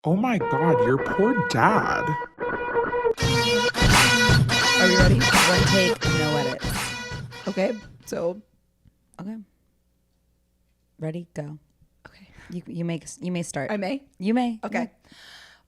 Oh my God, your poor dad. Are you ready? One take, no edits. Okay, so Okay. Ready? Go. okay, You may start. I may. You may. Okay.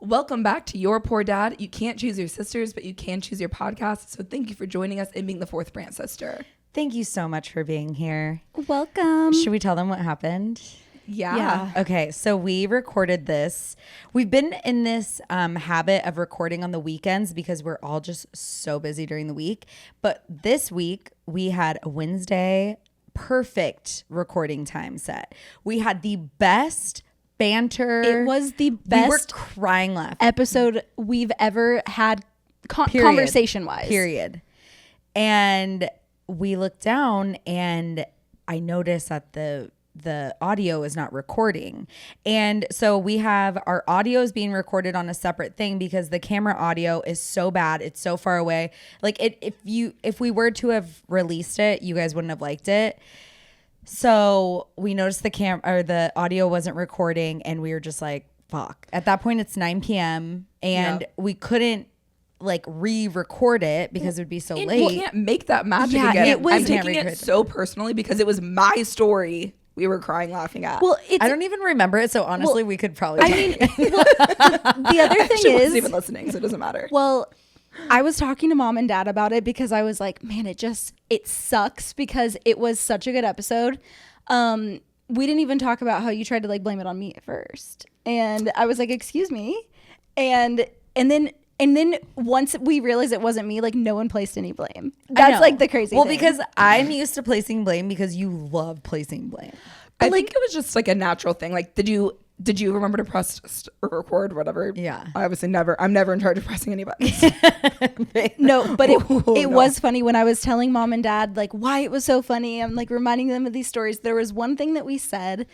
Welcome back to Your Poor Dad. You can't choose your sisters, but you can choose your podcast. So thank you for joining us and being the fourth Brant sister. Thank you so much for being here. Welcome. Should we tell them what happened? Yeah. Okay, so we recorded this. We've been in this habit of recording on the weekends because we're all just so busy during the week. But this week we had a Wednesday perfect recording time set. We had the best banter. It was the We were best crying laughing. episode we've ever had Period. conversation-wise. Period. And we looked down and I noticed that the audio is not recording. And so we have our audio is being recorded on a separate thing because the camera audio is so bad. It's so far away. Like if we were to have released it, you guys wouldn't have liked it. So we noticed the audio wasn't recording and we were just like, fuck. At that point it's 9 p.m. and we couldn't like re-record it because it would be so late. We can't make that magic Yeah, again. it was- I'm can't taking record it so personally because it was my story we were crying laughing at. Well, it's I don't even remember it, so honestly, we could probably. I mean, the other thing she wasn't is, even listening, so it doesn't matter. well, I was talking to mom and dad about it because I was like, man, it sucks because it was such a good episode. We didn't even talk about how you tried to like blame it on me at first. And I was like, excuse me. And then once we realized it wasn't me, like no one placed any blame. That's like the crazy Well, thing. because I'm used to placing blame because you love placing blame. I think it was just like a natural thing. Like, did you remember to press or record, whatever? Yeah. I obviously never. I'm never in charge of pressing any buttons. No, but it No. was funny when I was telling mom and dad like why it was so funny. I'm like reminding them of these stories. There was one thing that we said,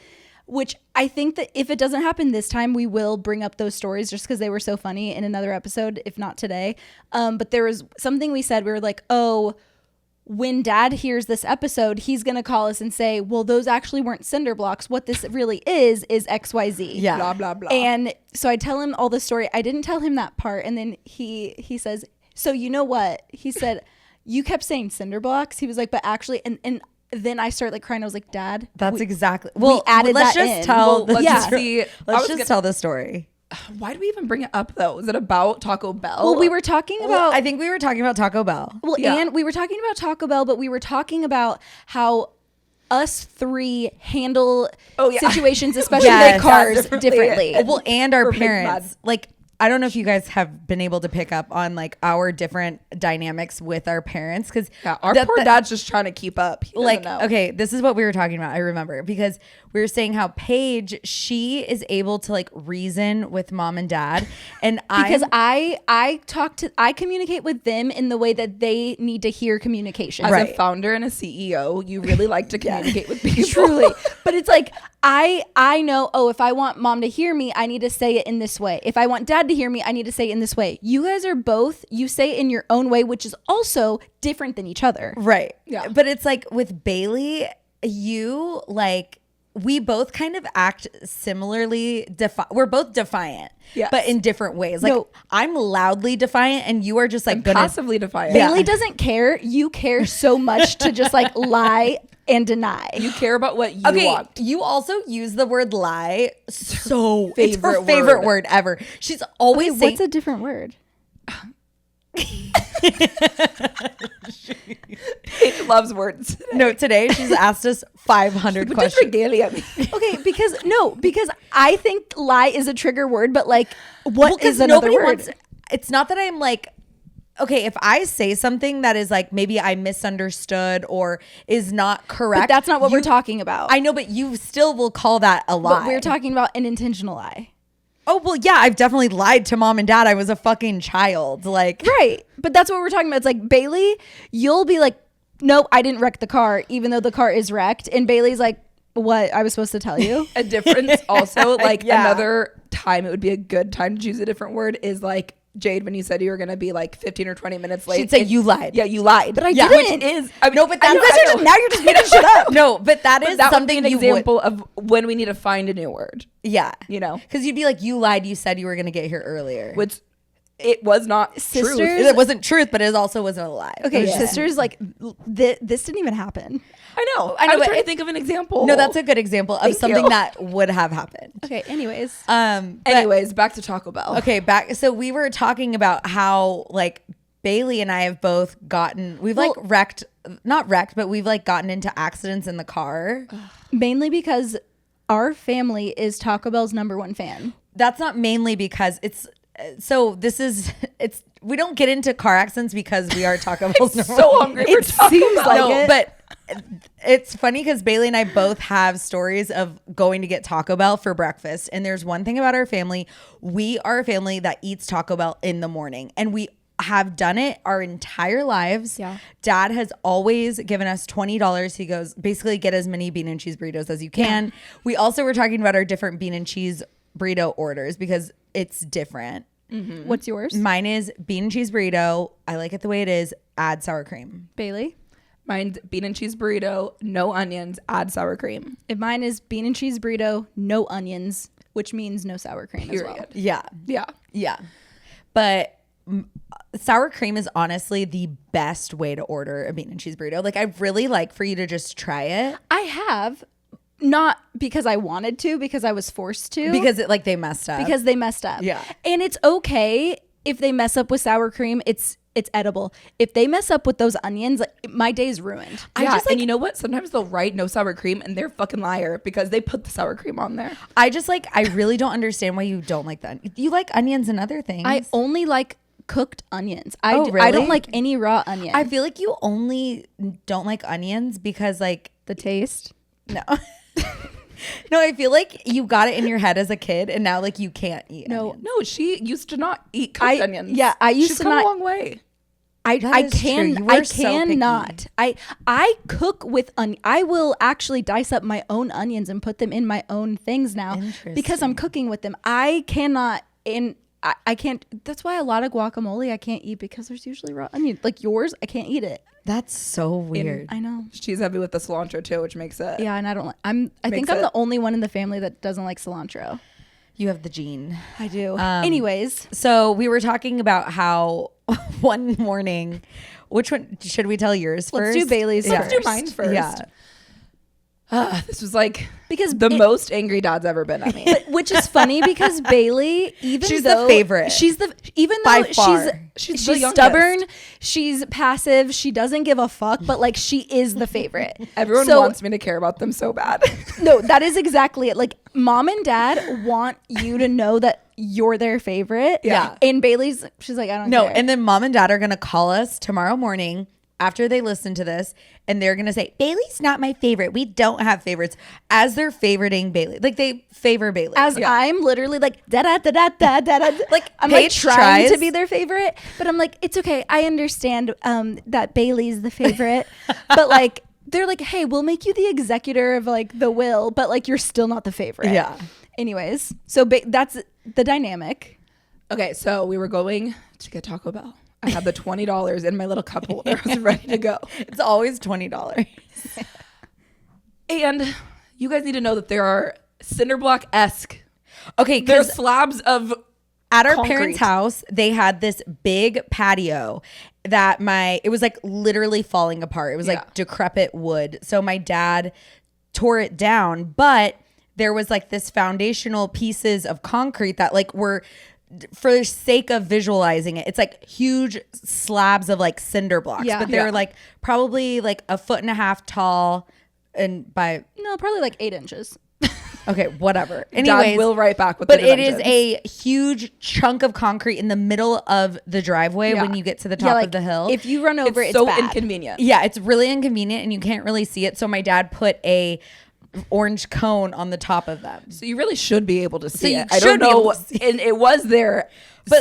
which I think that if it doesn't happen this time, we will bring up those stories just because they were so funny in another episode, if not today. But there was something we said. We were like, oh, when dad hears this episode, he's going to call us and say, well, those actually weren't cinder blocks. What this really is XYZ. Yeah. Blah blah blah. And so I tell him all the story. I didn't tell him that part. And then he says, so you know what? He said, you kept saying cinder blocks. He was like, but actually, and then I started like crying. I was like, Dad, That's exactly. Well, added let's that just in. tell. Well, let's let's just just, see. I let's was just gonna- tell the story. Why do we even bring it up though? Was it about Taco Bell? well, we were talking about, Well, I think we were talking about Taco Bell. well, Yeah. and we were talking about Taco Bell, but we were talking about how us three handle situations, especially Yes. with cars, Differently. differently. Well, and our We're big parents. mad. Like, I don't know if you guys have been able to pick up on like our different dynamics with our parents because our poor dad's just trying to keep up. He doesn't like know. okay, this is what we were talking about. I remember because we were saying how Paige, she is able to like reason with mom and dad, and because I communicate with them in the way that they need to hear communication. As Right. a founder and a CEO, you really like to communicate with people. Truly. But it's like I know, oh, if I want mom to hear me, I need to say it in this way. If I want dad to hear me, I need to say it in this way. You guys are both, you say it in your own way, which is also different than each other. right, Yeah. But it's like with Baily, you like. We both kind of act similarly. We're both defiant, Yes. but in different ways. Like No. I'm loudly defiant, and you are just like gonna Passively defiant. Bailey doesn't care. You care so much to just like lie and deny. You care about what you Okay, want. you also use the word lie so favorite it's her favorite word. word ever. She's always saying What's a different word? Paige loves words. no. Today she's asked us 500 Just questions. regalia me. Okay, because I think lie is a trigger word, but like what is another word? It's not that I'm like. Okay, if I say something that is like maybe I misunderstood or is not correct, But that's not what we're talking about. I know, but you still will call that a lie. But we're talking about an intentional lie. Oh well, yeah, I've definitely lied to mom and dad. I was a fucking child. Like, Right. But that's what we're talking about. It's like Bailey, you'll be like, nope, I didn't wreck the car, even though the car is wrecked. And Bailey's like, what? I was supposed to tell you? A difference also, like Yeah. another time it would be a good time to choose a different word is like Jade, when you said you were going to be like 15 or 20 minutes late. She'd say, you lied. Yeah, you lied. But I Yeah. didn't. Which is, I mean, No, but I that's know, I know. now you're just making shit up. No, but that is That would something be an you example of when we need to find a new word, Yeah. you know, Because you'd be like, you lied. You said you were going to get here earlier. which it was not Sisters- true. It wasn't truth, but it also wasn't a lie. Okay, It was just- sisters, like this didn't even happen. I know. I know, I was but trying to think of an example. No, that's a good example of Thank something you. that would have happened. Okay, anyways. But- Anyways, back to Taco Bell. okay, back. So we were talking about how like Bailey and I have both we've not wrecked, but we've like gotten into accidents in the car. Mainly because our family is Taco Bell's #1 fan. That's not mainly because we don't get into car accidents because we are Taco Bell's number So one. hungry for It Taco seems Bell. like No, it. but it's funny because Bailey and I both have stories of going to get Taco Bell for breakfast. And there's one thing about our family. We are a family that eats Taco Bell in the morning. And we have done it our entire lives. Yeah. Dad has always given us $20. He goes, basically get as many bean and cheese burritos as you can. Yeah. We also were talking about our different bean and cheese burrito orders because it's different. Mm-hmm. What's yours? Mine is bean and cheese burrito. I like it the way it is. Add sour cream. Bailey? Mine's bean and cheese burrito, no onions, add sour cream. If mine is bean and cheese burrito, no onions, which means no sour cream as well. Period. Yeah. Yeah. Yeah. But sour cream is honestly the best way to order a bean and cheese burrito. Like, I really like for you to just try it. I have, not because I wanted to, because I was forced to. Because they messed up. Because they messed up. Yeah. And it's okay if they mess up with sour cream. It's edible. If they mess up with those onions, like, my day's ruined. And you know what? Sometimes they'll write no sour cream and they're a fucking liar because they put the sour cream on there. I really don't understand why you don't like that. You like onions and other things. I only like cooked onions. Really? I don't like any raw onion. I feel like you only don't like onions because like the taste. no. No, I feel like you got it in your head as a kid and now like you can't eat onions. No, she used to not eat cooked onions. Yeah, I used She's to come not. a long way. That is true. You were so picky. Cannot. I cook with I will actually dice up my own onions and put them in my own things now because I'm cooking with them. I cannot I can't. That's why a lot of guacamole I can't eat because there's usually raw onion. Like yours, I can't eat it. That's so weird. I know. She's heavy with the cilantro too, which makes it. Yeah, and I don't. I think I'm the only one in the family that doesn't like cilantro. You have the gene. I do. Anyways, so we were talking about how one morning, which one should we tell yours first? Let's do Bailey's Let's do first. mine first. Yeah. This was like because the most angry Dad's ever been at me. Which is funny because Bailey, she's the favorite. Even by though far. she's the youngest. stubborn, she's passive, she doesn't give a fuck, but like she is the favorite. Everyone wants me to care about them so bad. No, that is exactly it. Like mom and dad want you to know that you're their favorite. Yeah. And she's like, I don't No, care. and then mom and dad are going to call us tomorrow morning after they listen to this, and they're going to say, Bailey's not my favorite. We don't have favorites. As they're favoriting Bailey. Like, they favor Bailey. I'm literally like, da-da-da-da-da-da-da. Like, I'm like Paige trying tries. to be their favorite, but I'm like, it's okay. I understand that Bailey's the favorite. But like, they're like, hey, we'll make you the executor of like the will, but like, you're still not the favorite. Yeah. Anyways, so that's the dynamic. Okay, so we were going to get Taco Bell. I had the $20 in my little cup holder. I was ready to go. It's always $20. And you guys need to know that there are cinder block-esque. Okay, There are because slabs of at our concrete. parents' house, they had this big patio that it was like literally falling apart. It was like decrepit wood. So my dad tore it down, but there was like this foundational pieces of concrete that like were, for the sake of visualizing it, it's like huge slabs of like cinder blocks, but they're like probably like 1.5 feet tall and Probably like 8 inches. okay, whatever. Dad Anyways, will write back with but the it is dimensions. a huge chunk of concrete in the middle of the driveway when you get to the top of the hill. If you run over, it's so bad. inconvenient. Yeah, it's really inconvenient and you can't really see it. So my dad put a orange cone on the top of them. So you really should be able to see you it. I don't should be able know. to see And it was there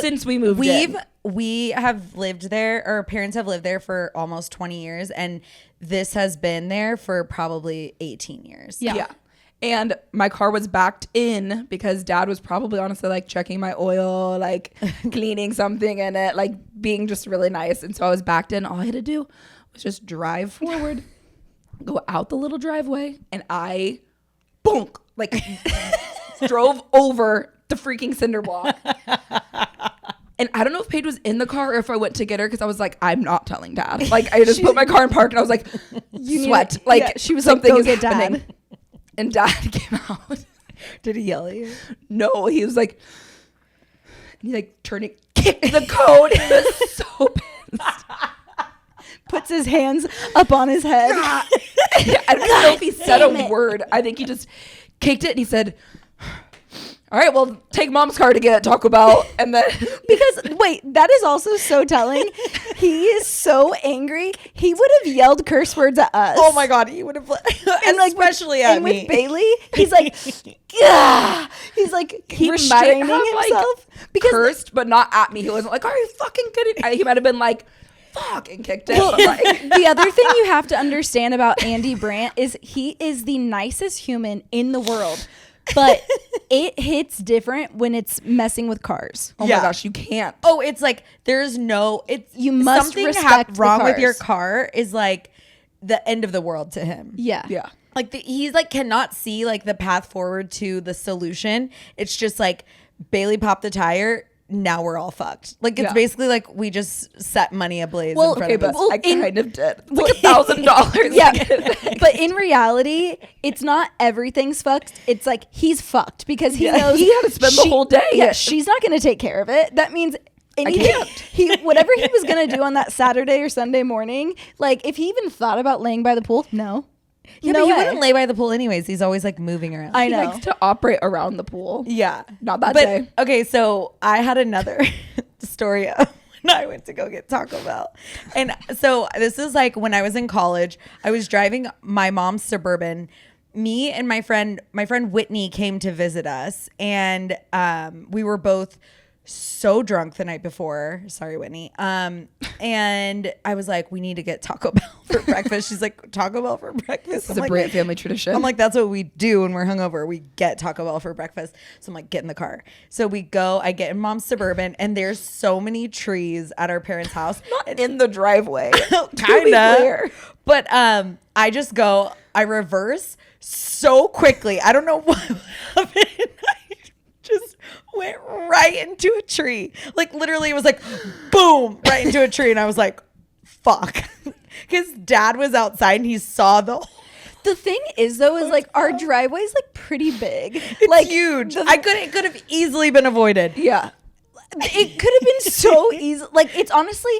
since we moved in. We have lived there, or parents have lived there for almost 20 years, and this has been there for probably 18 years. Yeah. And my car was backed in because dad was probably honestly like checking my oil, like cleaning something in it, like being just really nice. And so I was backed in. All I had to do was just drive forward, go out the little driveway, and I bonk, like drove over the freaking cinder block. And I don't know if Paige was in the car or if I went to get her because I was like, I'm not telling dad. Like I just put my car in park and I was like, sweat. Like yeah, she was something like, is go get happening. dad. And dad came out. Did he yell at you? No, he was like, he like turning, kicked the code. He was so pissed. Puts his hands up on his head. I don't even know if he said a word. I think he just kicked it and he said, all right, well, take mom's car to get Taco Bell. And then Because wait, that is also so telling. He is so angry. He would have yelled curse words at us. Oh my God, he would have, And like especially with, at and me. with Bailey, he's like, Gah! He's like he restraining might have, himself like, because cursed, but not at me. He wasn't like, are you fucking kidding? He might have been like, fuck, and kicked it. Well, Like, the other thing you have to understand about Andy Brandt is he is the nicest human in the world, but it hits different when it's messing with cars. oh Yeah. my gosh, you can't. Oh, it's like there's no. It's You must something respect the wrong with your cars. car is like the end of the world to him. Yeah. Yeah. Like he's like cannot see like the path forward to the solution. It's just like Bailey popped the tire. Now we're all fucked. Like it's Yeah. basically like we just set money ablaze Well, in front Okay, of but us. Well, I in- kind of did. It's like $1,000. Yeah. But in reality, it's not everything's fucked. It's like he's fucked because he knows he had to spend the whole day. Yeah, she's not going to take care of it. That means anything can't. he whatever he was going to do on that Saturday or Sunday morning, like if he even thought about laying by the pool, no. Yeah, no but he way. wouldn't lay by the pool anyways. He's always like moving around. I He know. likes to operate around the pool. Yeah. Not that but, day. Okay, so I had another story of when I went to go get Taco Bell. And so this is like when I was in college. I was driving my mom's Suburban. Me and my friend Whitney came to visit us. And we were both so drunk the night before. Sorry, Whitney. And I was like, we need to get Taco Bell for breakfast. She's like, Taco Bell for breakfast? It's a Brandt family tradition. I'm like, that's what we do when we're hungover. We get Taco Bell for breakfast. So I'm like, get in the car. So we go, I get in mom's Suburban, and there's so many trees at our parents' house. not in the driveway. Kinda. But I just go, I reverse so quickly. I don't know what happened. I just went right into a tree. Like literally it was like boom, right into a tree. And I was like, fuck. Because dad was outside and he saw the whole. The thing is though is like our driveway's like pretty big. It's like huge. the- It could have easily been avoided. Yeah. it could have been so easy. Like it's honestly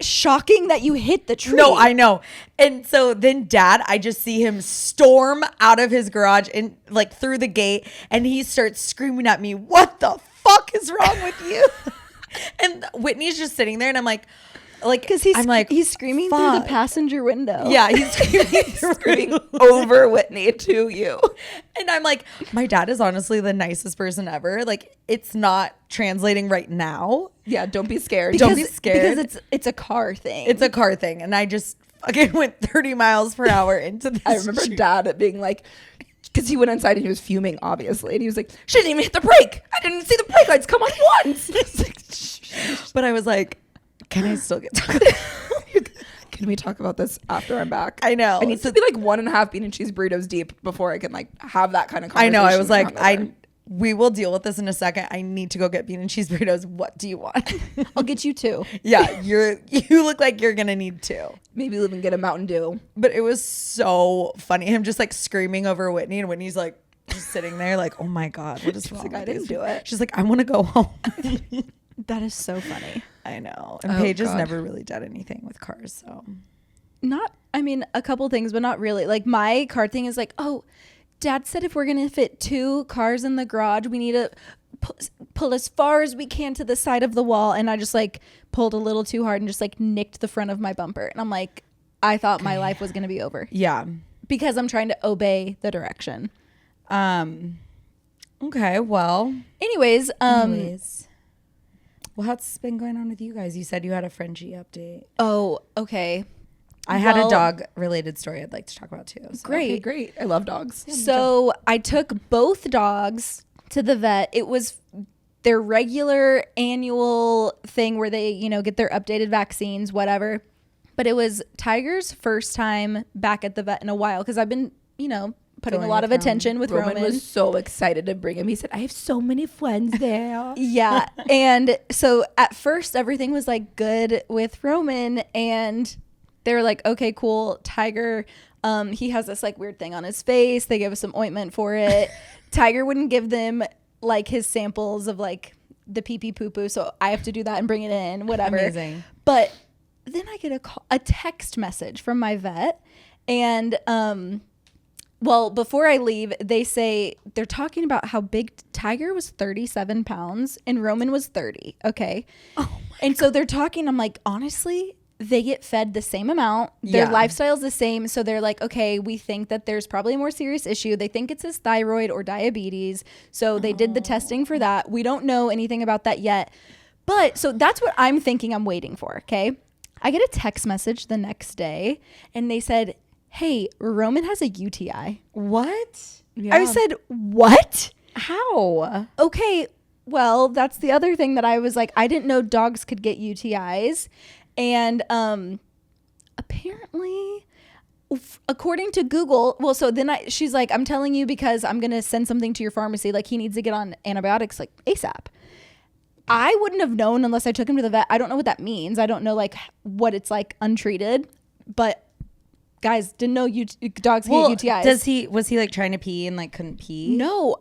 shocking that you hit the tree. No, I know. And so then dad, I just see him storm out of his garage and like through the gate, and he starts screaming at me, what the fuck is wrong with you? And Whitney's just sitting there and I'm like because I'm like, he's screaming through the fuck. passenger window. Yeah, he's screaming Screaming over Whitney to you. And I'm like, my dad is honestly the nicest person ever. Like, it's not translating right now. Yeah, don't be scared. Don't be scared. because it's a car thing. It's a car thing. And I just fucking went 30 miles per hour into this. I remember tree. dad being like, because he went inside and he was fuming, obviously. And he was like, she didn't even hit the brake. I didn't see the brake lights come on once. It's like, shh. But I was like, can I still get Taco Bell? Can we talk about this after I'm back? I know. I need to be like 1.5 bean and cheese burritos deep before I can like have that kind of conversation. I know. I was like, hungover. we will deal with this in a second. I need to go get bean and cheese burritos. What do you want? I'll get you two. Yeah, you look like you're gonna need two. maybe even get a Mountain Dew. But it was so funny. Him just like screaming over Whitney, and Whitney's like just sitting there like, oh my God, what is wrong? like, I with didn't these do people?" it. She's like, I want to go home. That is so funny. I know. And Oh, Paige has God. never really done anything with cars, so I mean, a couple things, but not really. Like my car thing is like, oh, dad said if we're going to fit 2 cars in the garage, we need to pull as far as we can to the side of the wall. And I just like pulled a little too hard and just like nicked the front of my bumper. And I'm like, I thought my life was going to be over yeah. because I'm trying to obey the direction. Okay, well. Anyways, What's been going on with you guys? You said you had a Frenchie update. oh, okay. I had a Well- dog related story I'd like to talk about too. So. Great. Okay, great. I love dogs. So I took both dogs to the vet. It was their regular annual thing where they, get their updated vaccines, whatever. But it was Tiger's first time back at the vet in a while because I've been, putting a lot of attention with Roman. Roman was so excited to bring him. He said, I have so many friends there. Yeah. And so at first everything was like good with Roman and they were like, okay, cool. Tiger, he has this like weird thing on his face. They gave us some ointment for it. Tiger wouldn't give them like his samples of like the pee pee poo poo. So I have to do that and bring it in, whatever. Amazing. But then I get a text message from my vet and, well, before I leave, they say they're talking about how big Tiger was 37 pounds and Roman was 30. Okay. And so they're talking. I'm like, honestly, they get fed the same amount. Their lifestyle's the same. So they're like, okay, we think that there's probably a more serious issue. They think it's his thyroid or diabetes. So they did the testing for that. We don't know anything about that yet. But so that's what I'm thinking I'm waiting for. Okay. I get a text message the next day and they said, hey, Roman has a UTI. What? Yeah. I said, what? How? Okay, well, that's the other thing that I was like, I didn't know dogs could get UTIs. And apparently, according to Google, well, so then she's like, I'm telling you because I'm going to send something to your pharmacy. Like, he needs to get on antibiotics, like, ASAP. I wouldn't have known unless I took him to the vet. I don't know what that means. I don't know, like, what it's like untreated. But, guys, didn't know dogs get UTIs. Was he, like, trying to pee and, like, couldn't pee? No,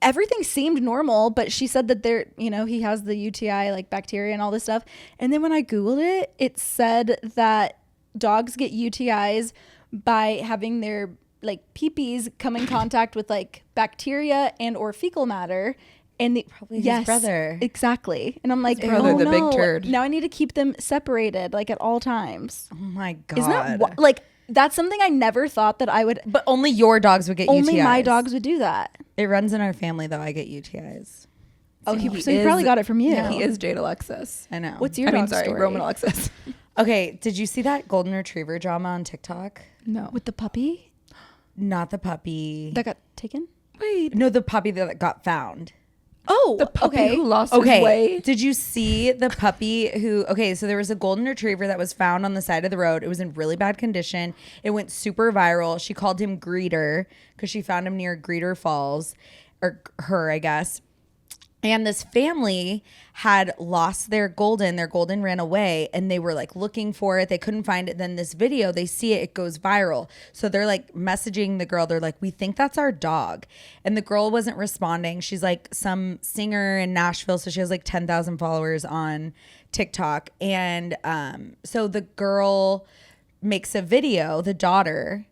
everything seemed normal, but she said that he has the UTI, like, bacteria and all this stuff. And then when I Googled it, it said that dogs get UTIs by having their, like, pee-pees come in contact with, like, bacteria and or fecal matter. And Probably his brother. Exactly. And I'm like, brother, oh, the big no. turd. Now I need to keep them separated, like, at all times. Oh, my God. Isn't that, like, that's something I never thought that I would. But only your dogs would get UTIs. Only my dogs would do that. It runs in our family, though. I get UTIs. Oh, he probably got it from you. He is Jade Alexis. I know. What's your dog's story? Roman Alexis. Okay, did you see that golden retriever drama on TikTok? No. With the puppy Not the puppy. that got taken? Wait. No, the puppy that got found. Oh, The puppy okay. who lost his Okay, way. did you see the puppy who, okay, so there was a golden retriever that was found on the side of the road. It was in really bad condition. It went super viral. She called him Greeter because she found him near Greeter Falls, or her, I guess. And this family had lost their golden. Their golden ran away and they were like looking for it. They couldn't find it. Then this video, they see it, it goes viral. So they're like messaging the girl. They're like, we think that's our dog. And the girl wasn't responding. She's like some singer in Nashville. So she has like 10,000 followers on TikTok. And so the girl makes a video, the daughter,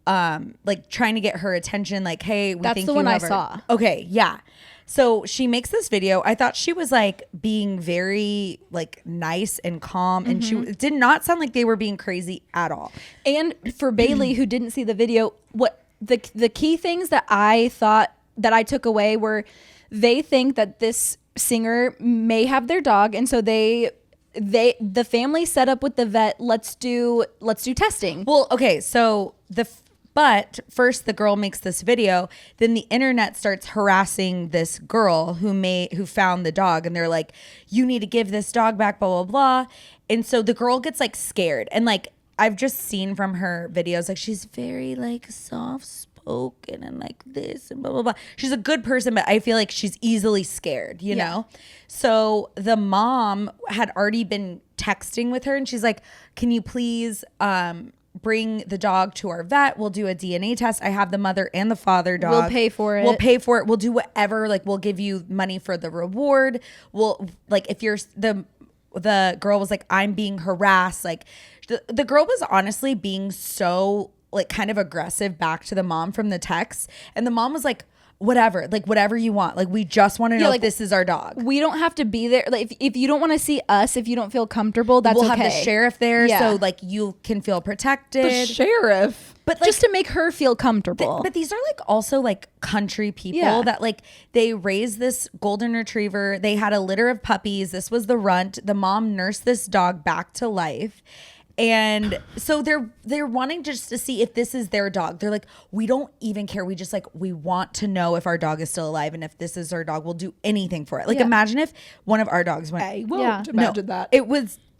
like trying to get her attention. Like, hey, we That's think the you one I have her. saw. Okay, yeah. So she makes this video. I thought she was like being very like nice and calm, and she it did not sound like they were being crazy at all. And for Bailey, who didn't see the video, what the key things that I thought that I took away were they think that this singer may have their dog, and so the family set up with the vet. Let's do testing. Well, okay, so but first the girl makes this video, then the internet starts harassing this girl who found the dog, and they're like, you need to give this dog back, blah, blah, blah. And so the girl gets like scared, and like I've just seen from her videos, like she's very like soft spoken and like this and blah, blah, blah. She's a good person, but I feel like she's easily scared, you know? So the mom had already been texting with her, and she's like, can you please bring the dog to our vet? We'll do a DNA test. I have the mother and the father dog. We'll pay for it. We'll do whatever. Like, we'll give you money for the reward. We'll, like, if you're the girl was like, I'm being harassed. Like, the girl was honestly being so like kind of aggressive back to the mom from the text, and the mom was like, whatever you want. Like, we just want to know like, if this is our dog. We don't have to be there. Like, if you don't want to see us, if you don't feel comfortable, that's we'll okay. have the sheriff there, Yeah. so like you can feel protected. The sheriff. But like, just to make her feel comfortable. but these are like also like country people Yeah. that like they raised this golden retriever. They had a litter of puppies. This was the runt. The mom nursed this dog back to life. And so they're wanting just to see if this is their dog. They're like, we don't even care. We just like, we want to know if our dog is still alive, and if this is our dog, we'll do anything for it. Like, imagine if one of our dogs went. I won't imagine that.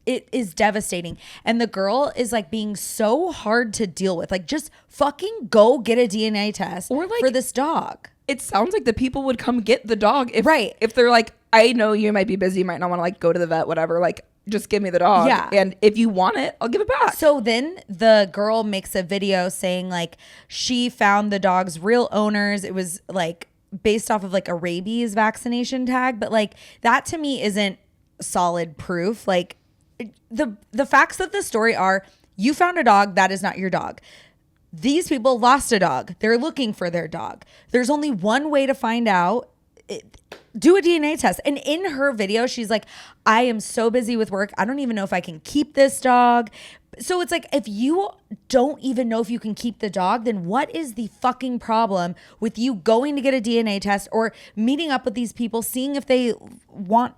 It is devastating. And the girl is like being so hard to deal with. Like, just fucking go get a DNA test Or, like, for this dog. It sounds like the people would come get the dog if they're like, I know you might be busy, you might not want to like go to the vet, whatever. Like, just give me the dog. Yeah. And if you want it, I'll give it back. So then the girl makes a video saying like she found the dog's real owners. It was like based off of like a rabies vaccination tag, but like that to me isn't solid proof. Like the facts of the story are, you found a dog that is not your dog. These people lost a dog. They're looking for their dog. There's only one way to find out. Do a DNA test. And in her video, she's like, I am so busy with work. I don't even know if I can keep this dog. So it's like, if you don't even know if you can keep the dog, then what is the fucking problem with you going to get a DNA test or meeting up with these people, seeing if they want,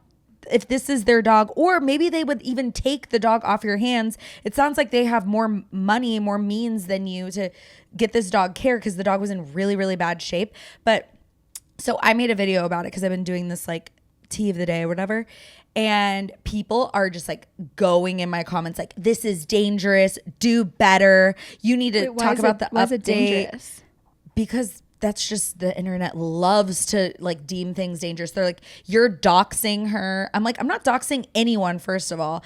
if this is their dog, or maybe they would even take the dog off your hands. It sounds like they have more money, more means than you to get this dog care, because the dog was in really, really bad shape. But so I made a video about it because I've been doing this like tea of the day or whatever. And people are just like going in my comments like, this is dangerous. Do better. You need to talk about the why is it update. dangerous? Because that's just, the internet loves to like deem things dangerous. They're like, you're doxing her. I'm like, I'm not doxing anyone, first of all.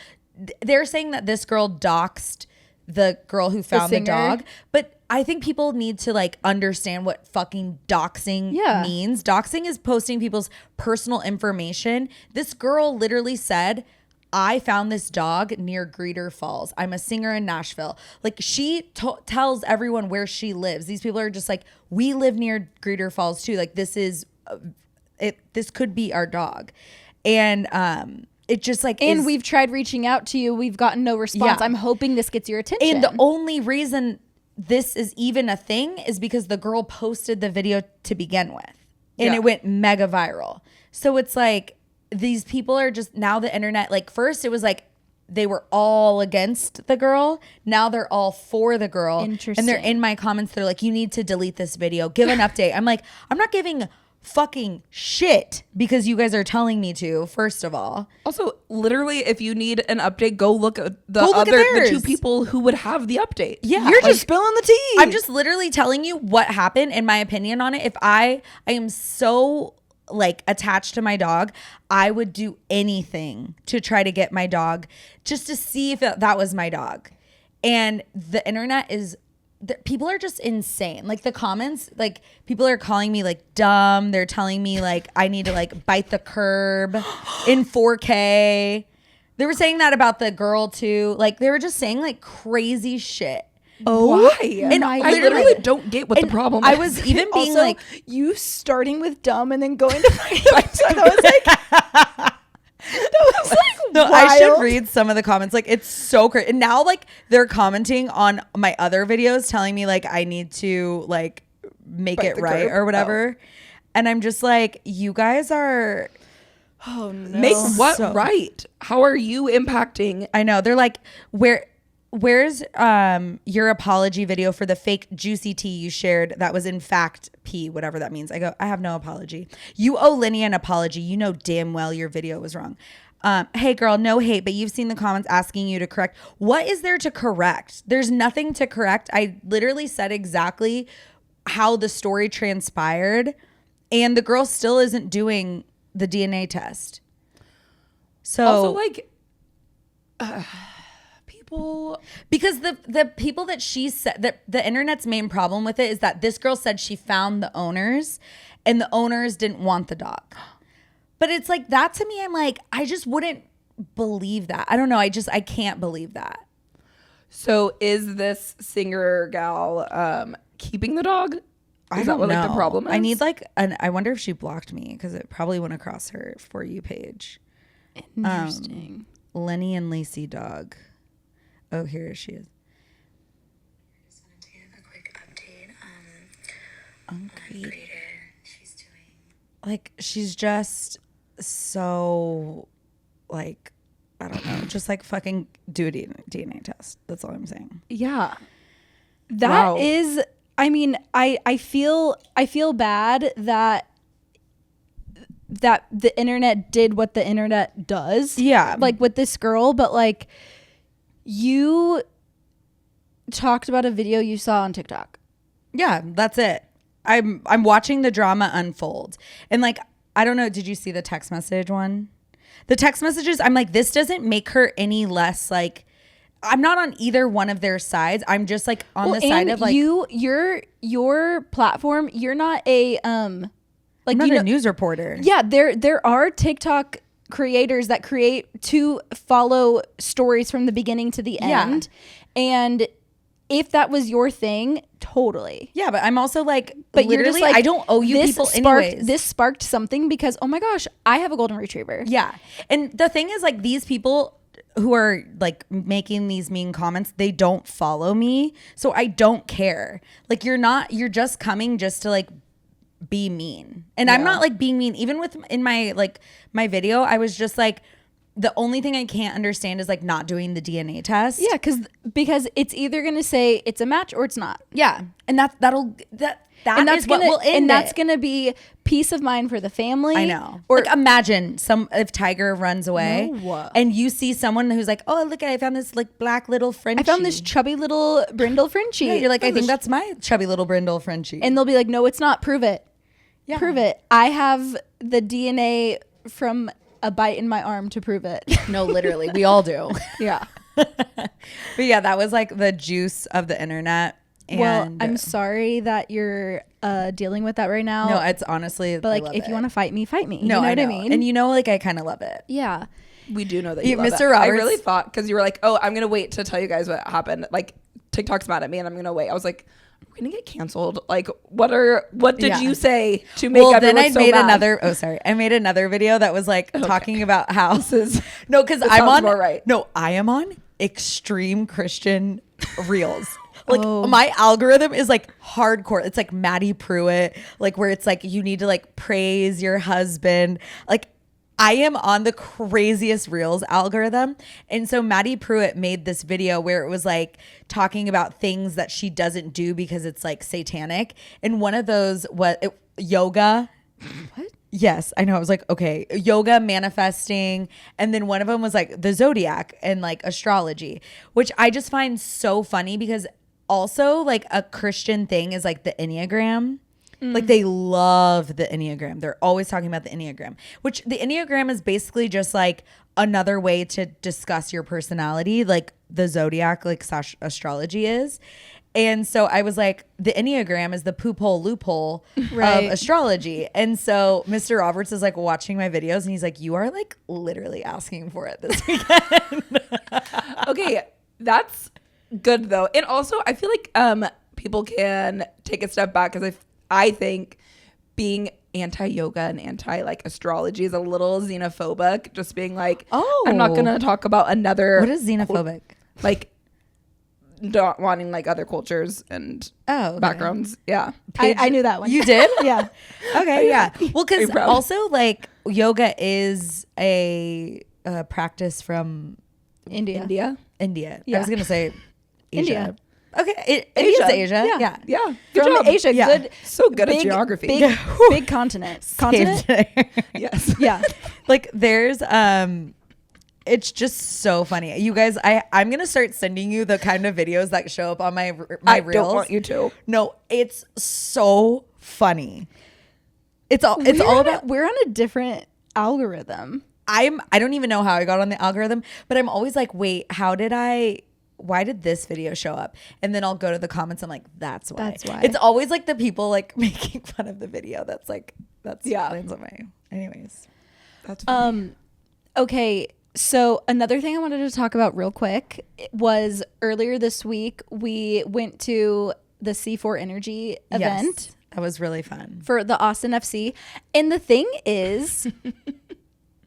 They're saying that this girl doxed the girl who found the dog. But I think people need to like understand what fucking doxing means. Doxing is posting people's personal information. This girl literally said, I found this dog near Greeter Falls. I'm a singer in Nashville. Like, she tells everyone where she lives. These people are just like, we live near Greeter Falls too. Like, this is this could be our dog. And it just like, and we've tried reaching out to you. We've gotten no response. Yeah. I'm hoping this gets your attention. And the only reason this is even a thing is because the girl posted the video to begin with, and it went mega viral. So it's like, these people are just, now the internet, like, first it was like they were all against the girl. Now they're all for the girl. Interesting. And they're in my comments. They're like, you need to delete this video. Give an update. I'm like, I'm not giving fucking shit because you guys are telling me to, first of all. Also, literally, if you need an update, go look at the two people who would have the update. Yeah. You're just spilling the tea. I'm just literally telling you what happened and my opinion on it. If I am so like attached to my dog, I would do anything to try to get my dog, just to see if that was my dog. And the internet is, people are just insane. Like, the comments, like, people are calling me like dumb. They're telling me like I need to like bite the curb in 4K. They were saying that about the girl too. Like, they were just saying like crazy shit. Why? And I literally don't get what the problem is. I was even being also, like, you starting with dumb and then going to that was like, that was like no, wild. I should read some of the comments. Like, it's so crazy. And now like they're commenting on my other videos telling me like I need to like make Bite it the right curb. or whatever. And I'm just like, you guys are, Oh no. Make what So- right? How are you impacting? I know, they're like, where's your apology video for the fake juicy tea you shared that was in fact pee, whatever that means? I go, I have no apology. You owe Linnea an apology. You know damn well your video was wrong. Hey girl, no hate, but you've seen the comments asking you to correct. What is there to correct? There's nothing to correct. I literally said exactly how the story transpired, and the girl still isn't doing the DNA test. So Also, like, people. because the people that she said, that the internet's main problem with it is that this girl said she found the owners and the owners didn't want the dog. But it's like, that to me, I'm like, I just wouldn't believe that. I don't know. I can't believe that. So is this singer gal keeping the dog? I Is don't that what know. like the problem is? I need like I wonder if she blocked me, because it probably went across her For You page. Interesting. Lenny and Lacey dog. Oh, here she is. Just wanted to give a quick update On on Creed. Crazier. She's doing Like, she's just so like I don't know, just like fucking do a DNA test. That's all I'm saying. Yeah. That is, I mean, I feel bad that the internet did what the internet does. Yeah. Like with this girl, but like you talked about a video you saw on TikTok. Yeah, that's it. I'm watching the drama unfold. And like, I don't know, did you see the text message one? The text messages, I'm like, this doesn't make her any less like, I'm not on either one of their sides. I'm just like on the side of like, your platform, you're not a like, I'm not you know, a news reporter. Yeah, there are TikTok creators that create to follow stories from the beginning to the end. And if that was your thing, totally. Yeah, but I'm also like, but literally, you're just like, I don't owe you people anyways. This sparked something because, oh my gosh, I have a golden retriever. Yeah. And the thing is like these people who are like making these mean comments, they don't follow me. So I don't care. Like you're just coming just to like be mean. And I'm not like being mean. Even with in my like my video, I was just like, the only thing I can't understand is like not doing the DNA test. Yeah, because it's either gonna say it's a match or it's not. Yeah. And that's gonna be peace of mind for the family. I know. Or like imagine if Tiger runs away No. and you see someone who's like, oh look, I found this like black little Frenchie. I found this chubby little brindle Frenchie. Yeah, you're like, I think that's my chubby little brindle Frenchie. And they'll be like, no, it's not. Prove it. Yeah. Prove it. I have the DNA from a bite in my arm to prove it. No, literally, we all do. Yeah. But yeah, that was like the juice of the internet. And Well, I'm sorry that you're dealing with that right now. No, it's honestly, but like, if you want to fight me, fight me. No, you know I what know. I mean? And you know, like I kind of love it. Yeah. We do know that you love Mr. it. Roberts. I really thought, because you were like, oh, I'm going to wait to tell you guys what happened. Like, TikTok's mad at me and I'm going to wait. I was like, we're going to get canceled. Like, what did you say to make everyone then I so made mad? I made another video that was like talking about how no, because This I'm sounds on more right. No, I am on extreme Christian reels. Like my algorithm is like hardcore. It's like Maddie Pruitt, like where it's like you need to like praise your husband. Like I am on the craziest reels algorithm. And so Maddie Pruitt made this video where it was like talking about things that she doesn't do because it's like satanic. And one of those was yoga. What? Yes, I know. I was like, okay, yoga, manifesting. And then one of them was like the zodiac and like astrology, which I just find so funny because also like a Christian thing is like the Enneagram. Like they love the Enneagram. They're always talking about the Enneagram, which the Enneagram is basically just like another way to discuss your personality, like the zodiac, like astrology is. And so I was like, the Enneagram is the poop hole loophole of astrology. And so Mr. Roberts is like watching my videos and he's like, you are like literally asking for it this weekend. Okay, that's good though. And also, I feel like people can take a step back because I think being anti-yoga and anti-like astrology is a little xenophobic. Just being like, I'm not going to talk about another. What is xenophobic? Like not wanting like other cultures and backgrounds. Yeah. I knew that one. You did? Yeah. Okay, yeah. Well, Are you because proud? also like yoga is a practice from India. India. Yeah. I was going to say Asia. India. Okay, it is Asia. Yeah. Yeah. Good From job. Asia. Yeah. Good. So good at geography. Big continent. Continent? Yes. Yeah. Like there's it's just so funny. You guys, I'm going to start sending you the kind of videos that show up on my I reels. don't want you to. No, it's so funny. It's all about We're on a different algorithm. I don't even know how I got on the algorithm, but I'm always like, wait, why did this video show up? And then I'll go to the comments. I'm like, that's why. It's always like the people like making fun of the video. That's lands on my. Anyways, That's funny. Okay. So another thing I wanted to talk about real quick was earlier this week, we went to the C4 Energy event. Yes, that was really fun. For the Austin FC. And the thing is,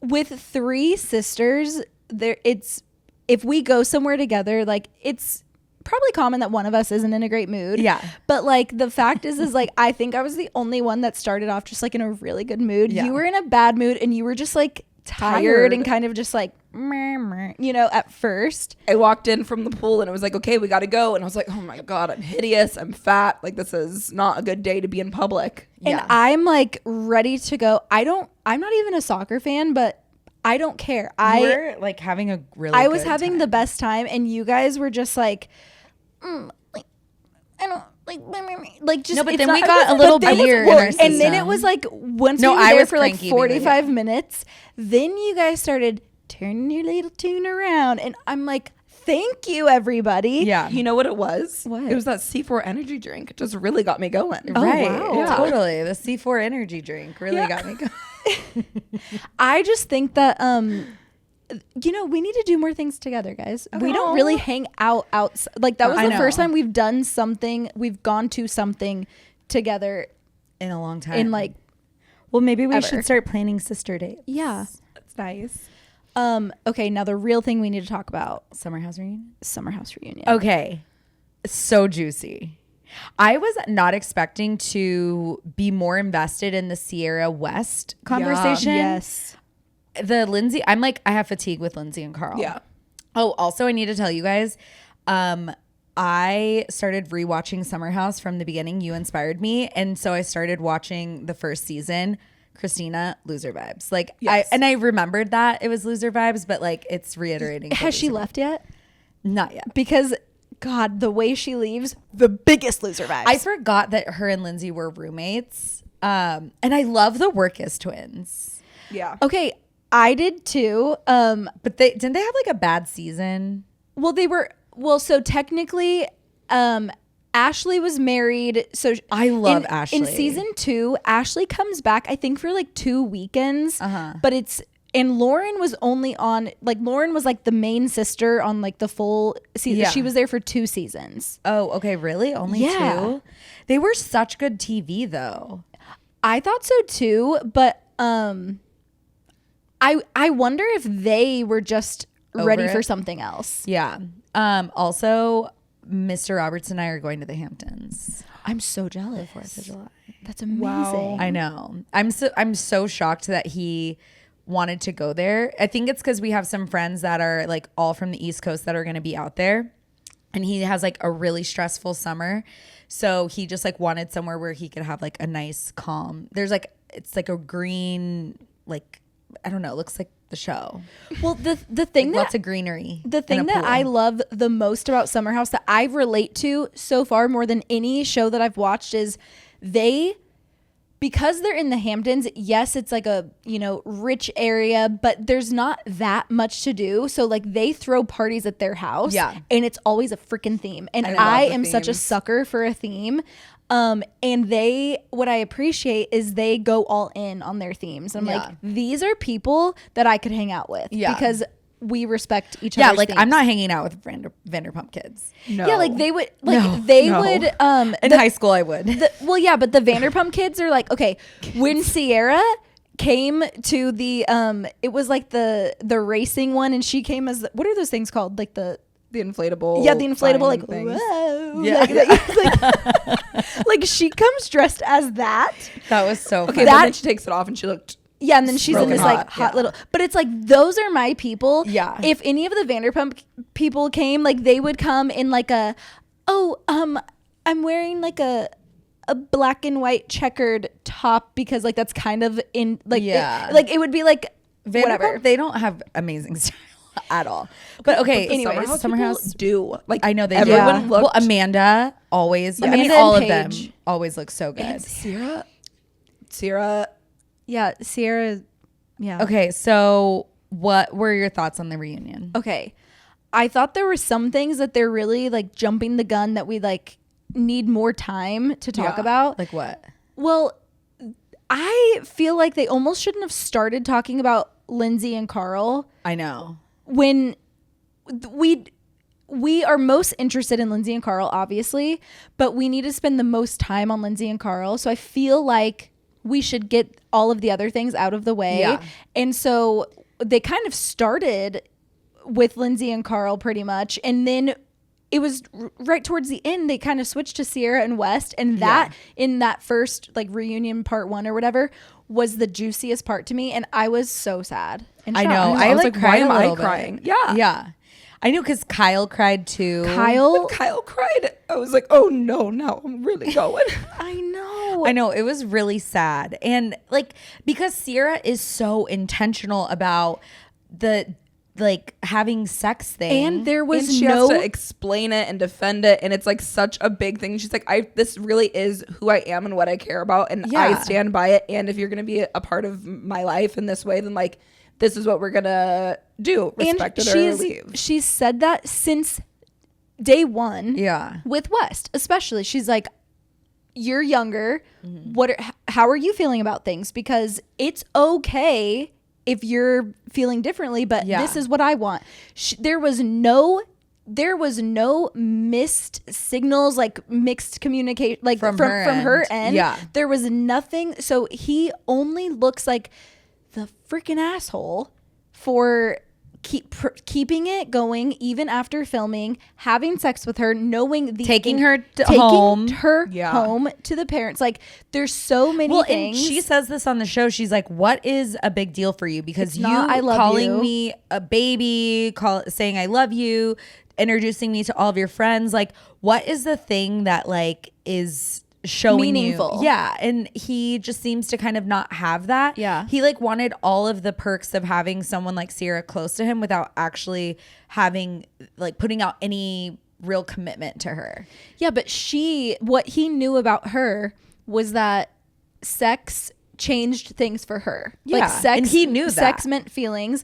with three sisters, if we go somewhere together, like it's probably common that one of us isn't in a great mood. Yeah. But like the fact is like I think I was the only one that started off just like in a really good mood. Yeah. You were in a bad mood and you were just like tired and kind of just like you know, at first. I walked in from the pool and it was like, okay, we got to go. And I was like, oh my God, I'm hideous. I'm fat. Like, this is not a good day to be in public. And I'm like ready to go. I'm not even a soccer fan, but I don't care. We're like having a really I was good having time. the best time, and you guys were just like, like I don't like just No, but it's then not- we got a but little then beer it's- in our and then system. it was like once No, we were I there was for like cranky, but 45 minutes, then you guys started turning your little tune around, and I'm like, thank you, everybody. Yeah. You know what it was? What? It was that C4 energy drink. It just really got me going. Right. wow. Yeah. Totally. The C4 energy drink really got me going. I just think that you know, we need to do more things together, guys. We don't really hang out outside. Like that was I the first know. time we've done something. We've gone to something together In a long time. in like well, maybe we ever. should start planning sister dates. yeah. That's nice. Okay, now the real thing we need to talk about: Summer house reunion. summer house reunion. Okay. So juicy. I was not expecting to be more invested in the Ciara West conversation. Yes. The Lindsey, I'm like, I have fatigue with Lindsey and Carl. Yeah. Oh, also, I need to tell you guys, I started rewatching Summer House from the beginning. You inspired me. And so I started watching the first season. Christina, loser vibes. Like, Yes. I remembered that it was loser vibes, but like it's reiterating. the Has she loser- left yet? Not yet. Because God, the way she leaves, the biggest loser vibes. I forgot that her and Lindsay were roommates. And I love the Workus twins. Yeah. okay, I did too. But didn't they have like a bad season? Well, so technically, Ashley was married. So I love in Ashley. season 2, Ashley comes back, I think, for like 2 weekends. Uh-huh. But and Lauren was only on, like, Lauren was like the main sister on like the full season. Yeah. She was there for 2 seasons. Oh, okay. Really? Only Yeah. 2? They were such good TV though. I thought so too, but I wonder if they were just ready Over for it? something else. Yeah. Also, Mr. Roberts and I are going to the Hamptons. I'm so jealous. 4th of July. That's amazing. Wow. I know. I'm so shocked that he wanted to go there. I think it's because we have some friends that are like all from the East Coast that are going to be out there, and he has like a really stressful summer, so he just like wanted somewhere where he could have like a nice calm. There's like, it's like a green, like, I don't know, it looks like the show. Well, the thing Like that lots of greenery. the and thing a that pool. I love the most about Summer House that I relate to so far more than any show that I've watched is because they're in the Hamptons, yes, it's like a, you know, rich area, but there's not that much to do. So like they throw parties at their house, Yeah. and it's always a freaking theme. And love I the am such a themes. sucker for a theme. And what I appreciate is they go all in on their themes. I'm Yeah. like, these are people that I could hang out with Yeah. because we respect each Yeah, other's like themes. I'm not hanging out with Vanderpump Kids. No. Yeah, like they would, like No, they no. would. In the- high school, I would. well, yeah, but the Vanderpump Kids are like, okay, when Ciara came to the, it was like the racing one, and she came as what are those things called? Like the inflatable. yeah, the inflatable, like flying things. whoa, Yeah. like she comes dressed as that. That was so Okay, funny. but That- then she takes it off and she looked. Yeah, and then she's in Smoking this hot, like hot yeah. little, but it's like those are my people. Yeah. If any of the Vanderpump people came, like they would come in like I'm wearing like a black and white checkered top because like that's kind of in like Yeah. it would be like whatever. Vanderpump, they don't have amazing style at all. But okay, anyways, Summer people House. do. Like I know they everyone do. looked. Well, Amanda always. I mean, Amanda all and of them Paige. always look so good. Ciara. Yeah, Ciara. Yeah. Okay, so what were your thoughts on the reunion? Okay. I thought there were some things that they're really like jumping the gun that we like need more time to talk Yeah. about. Like what? Well, I feel like they almost shouldn't have started talking about Lindsay and Carl I know. when we are most interested in Lindsay and Carl, obviously, but we need to spend the most time on Lindsay and Carl. So I feel like we should get all of the other things out of the way. Yeah. And so they kind of started with Lindsay and Carl pretty much. And then it was right towards the end, they kind of switched to Ciara and West. And that in that first like reunion part 1 or whatever was the juiciest part to me. And I was so sad. And I know. I was like like, cried why a am I little bit. crying? Yeah. Yeah. I knew because Kyle cried too. When Kyle cried, I was like, oh no, now I'm really going. I know. I know, it was really sad. And like, because Ciara is so intentional about the like having sex thing. And there was And she has to explain it and defend it, and it's like such a big thing. She's like, this really is who I am and what I care about, and I stand by it. And if you're gonna be a part of my life in this way, then like this is what we're gonna do. Respect it or leave. She's said that since day 1. Yeah. With West, especially. She's like, you're younger. How are you feeling about things? Because it's okay if you're feeling differently, but this is what I want. There was no missed signals, like mixed communication, like from her end. Yeah. There was nothing. So he only looks like the freaking asshole for keeping it going even after filming, having sex with her, knowing taking her home to the parents. Like there's so many things. And she says this on the show. She's like, what is a big deal for you? Because I love calling you. me a baby, saying I love you, introducing me to all of your friends, like what is the thing that like is showing meaningful? Yeah. And he just seems to kind of not have that. Yeah. He like wanted all of the perks of having someone like Ciara close to him without actually having like putting out any real commitment to her. Yeah, but what he knew about her was that sex changed things for her. Yeah, like sex, and he knew that. Sex meant feelings.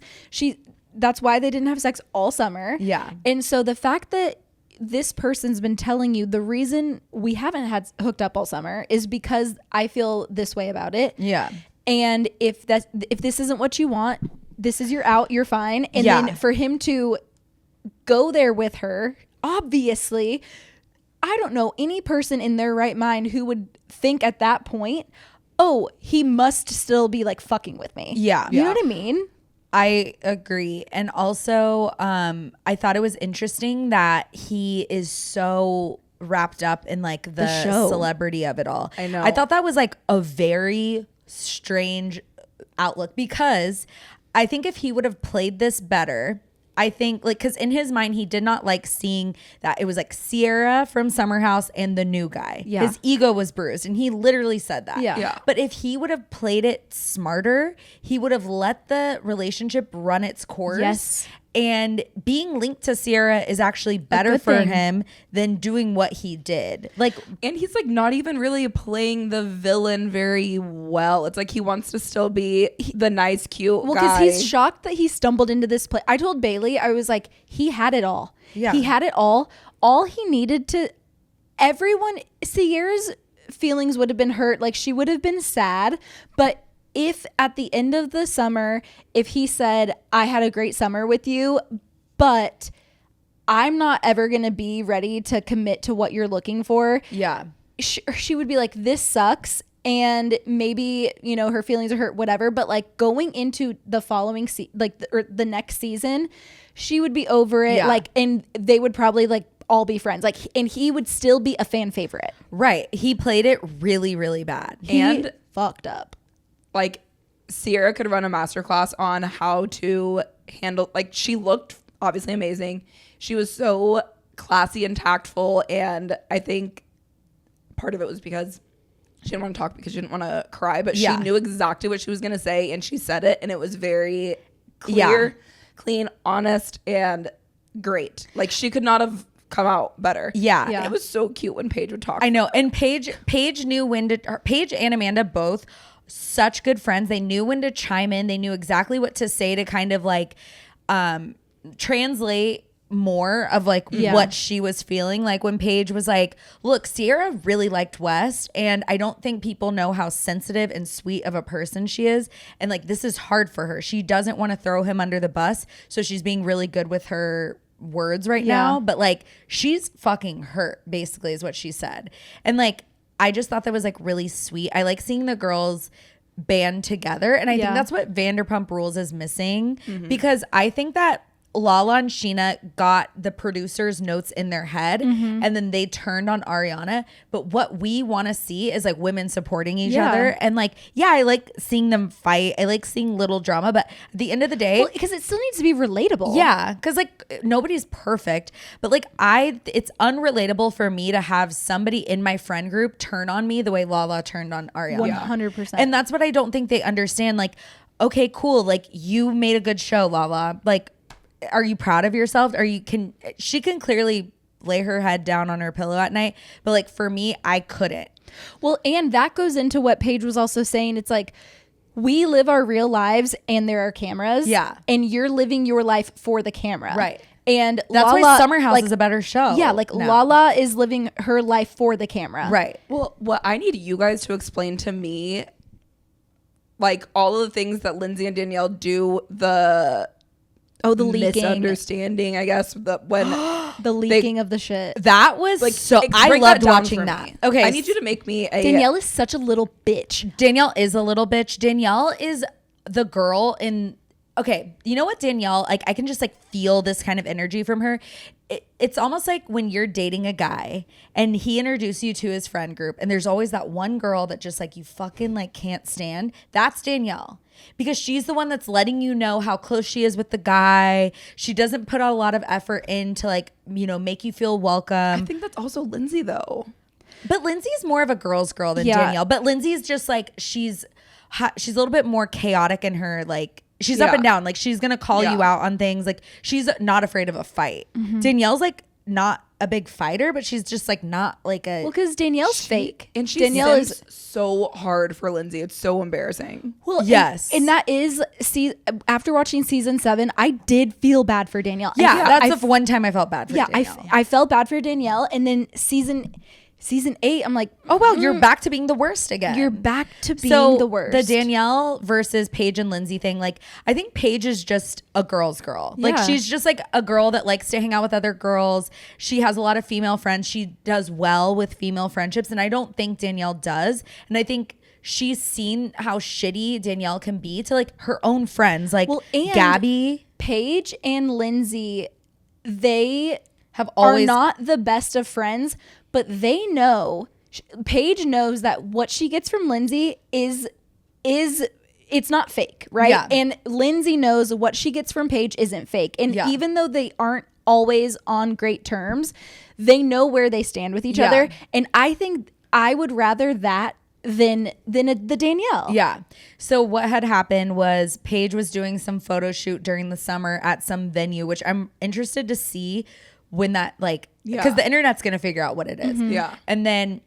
That's why they didn't have sex all summer. Yeah. And so the fact that this person's been telling you the reason we haven't had hooked up all summer is because I feel this way about it. Yeah. And if this isn't what you want, this is your out, you're fine. And then for him to go there with her, obviously, I don't know any person in their right mind who would think at that point, oh, he must still be like fucking with me. Yeah. You know what I mean? I agree. And also, I thought it was interesting that he is so wrapped up in like the show. celebrity of it all. I know. I thought that was like a very strange outlook because I think if he would have played this better, I think like because in his mind he did not like seeing that it was like Ciara from Summer House and the new guy. Yeah. His ego was bruised and he literally said that. Yeah. But if he would have played it smarter, he would have let the relationship run its course. Yes. And being linked to Ciara is actually better good for thing. him than doing what he did. Like, And he's like not even really playing the villain very well. It's like he wants to still be the nice, cute Well, guy. because he's shocked that he stumbled into this place. I told Bailey, I was like, he had it all. Yeah. He had it all. All he needed to, Ciara's feelings would have been hurt. Like she would have been sad. But if at the end of the summer, if he said, I had a great summer with you, but I'm not ever going to be ready to commit to what you're looking for. yeah. She would be like, this sucks. And maybe, you know, her feelings are hurt, whatever. But like going into the following the next season, she would be over it. Yeah. Like, and they would probably like all be friends. Like, and he would still be a fan favorite. Right. He played it really, really bad. And fucked up. like Ciara could run a masterclass on how to handle, like she looked obviously amazing. She was so classy and tactful. And I think part of it was because she didn't want to talk because she didn't want to cry, but she knew exactly what she was going to say. And she said it and it was very clear, clean, honest, and great. Like she could not have come out better. Yeah. And it was so cute when Paige would talk. I know. And Paige knew when to, Paige and Amanda both such good friends. They knew when to chime in. They knew exactly what to say to kind of like translate more of like what she was feeling. Like when Paige was like, look, Ciara really liked West and I don't think people know how sensitive and sweet of a person she is. And like, this is hard for her. She doesn't want to throw him under the bus. So she's being really good with her words right now. But like, she's fucking hurt basically is what she said. And like, I just thought that was like really sweet. I like seeing the girls band together. And I think that's what Vanderpump Rules is missing because I think that Lala and Sheena got the producer's notes in their head and then they turned on Ariana. But what we want to see is like women supporting each other. And like, yeah, I like seeing them fight. I like seeing little drama. But at the end of the day, because it still needs to be relatable. yeah, because like nobody's perfect. But like it's unrelatable for me to have somebody in my friend group turn on me the way Lala turned on Ariana. 100%. And that's what I don't think they understand. Like, okay, cool. Like you made a good show, Lala. Like, are you proud of yourself? She can clearly lay her head down on her pillow at night, but like for me, I couldn't. Well, and that goes into what Paige was also saying. It's like, we live our real lives and there are cameras. Yeah. And you're living your life for the camera. Right. And That's Lala, why Summer House like, is a better show. Yeah, like now. Lala is living her life for the camera. Right. Well, what I need you guys to explain to me, like all of the things that Lindsey and Danielle do, the leaking. misunderstanding, I guess, when The leaking of the shit. That was like so. I break loved that down watching for that. me. Okay, I need you to make me a Danielle is such a little bitch. Danielle is a little bitch. Danielle is the girl in. Okay, you know what, Danielle? Like, I can just like feel this kind of energy from her. It's almost like when you're dating a guy and he introduces you to his friend group, and there's always that one girl that just like you fucking like can't stand. That's Danielle, because she's the one that's letting you know how close she is with the guy. She doesn't put a lot of effort in to like, you know, make you feel welcome. I think that's also Lindsey though. But Lindsay's more of a girl's girl than Yeah. Danielle. But Lindsay's just like she's a little bit more chaotic in her like. She's up Yeah. and down. Like she's gonna call you out on things. Like she's not afraid of a fight. Danielle's like not a big fighter, but she's just like not like a. Well, because Danielle's fake. And she Danielle is so hard for Lindsey. It's so embarrassing. well. Yes. and that is after watching season 7, I did feel bad for Danielle. Yeah, I that's the one time I felt bad for Danielle. I felt bad for Danielle, and then season 8, I'm like, Oh well, you're back to being the worst again. you're back to being the worst. The Danielle versus Paige and Lindsay thing, like I think Paige is just a girl's girl. Like Yeah. she's just like a girl that likes to hang out with other girls. She has a lot of female friends. She does well with female friendships, and I don't think Danielle does. And I think she's seen how shitty Danielle can be to like her own friends, like and Gabby. Paige and Lindsay, they Have always are not the best of friends, but they know. Paige knows that what she gets from Lindsay is it's not fake, right? Yeah. And Lindsay knows what she gets from Paige isn't fake. And Yeah. even though they aren't always on great terms, they know where they stand with each Yeah. other. And I think I would rather that than the Danielle. Yeah. So what had happened was Paige was doing some photo shoot during the summer at some venue, which I'm interested to see when that like, because the internet's going to figure out what it is. Yeah. And then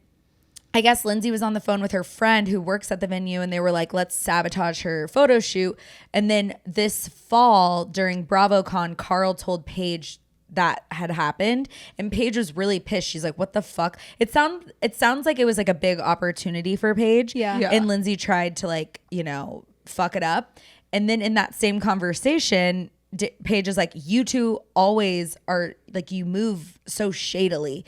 I guess Lindsay was on the phone with her friend who works at the venue, and they were like, let's sabotage her photo shoot. And then this fall during BravoCon, Carl told Paige that had happened, and Paige was really pissed. She's like, what the fuck? It sounds like it was like a big opportunity for Paige. Yeah. And Lindsay tried to like, you know, fuck it up. And then in that same conversation, Paige is like, you two always are like, you move so shadily.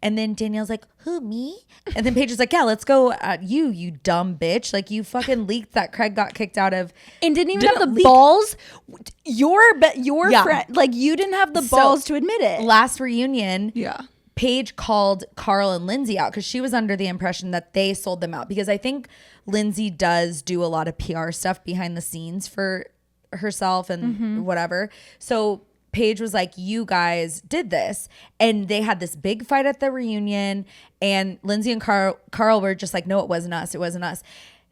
And then Danielle's like, who, me? And then Paige is like, yeah, let's go at you dumb bitch. Like you fucking leaked that Craig got kicked out of. And didn't even have the leak. balls. Your Yeah. friend, like you didn't have the balls to admit it. Last reunion, Yeah. Paige called Carl and Lindsay out because she was under the impression that they sold them out, because I think Lindsay does do a lot of PR stuff behind the scenes for herself and whatever. So Paige was like, you guys did this. And they had this big fight at the reunion, and Lindsay and Carl were just like, no, it wasn't us. It wasn't us.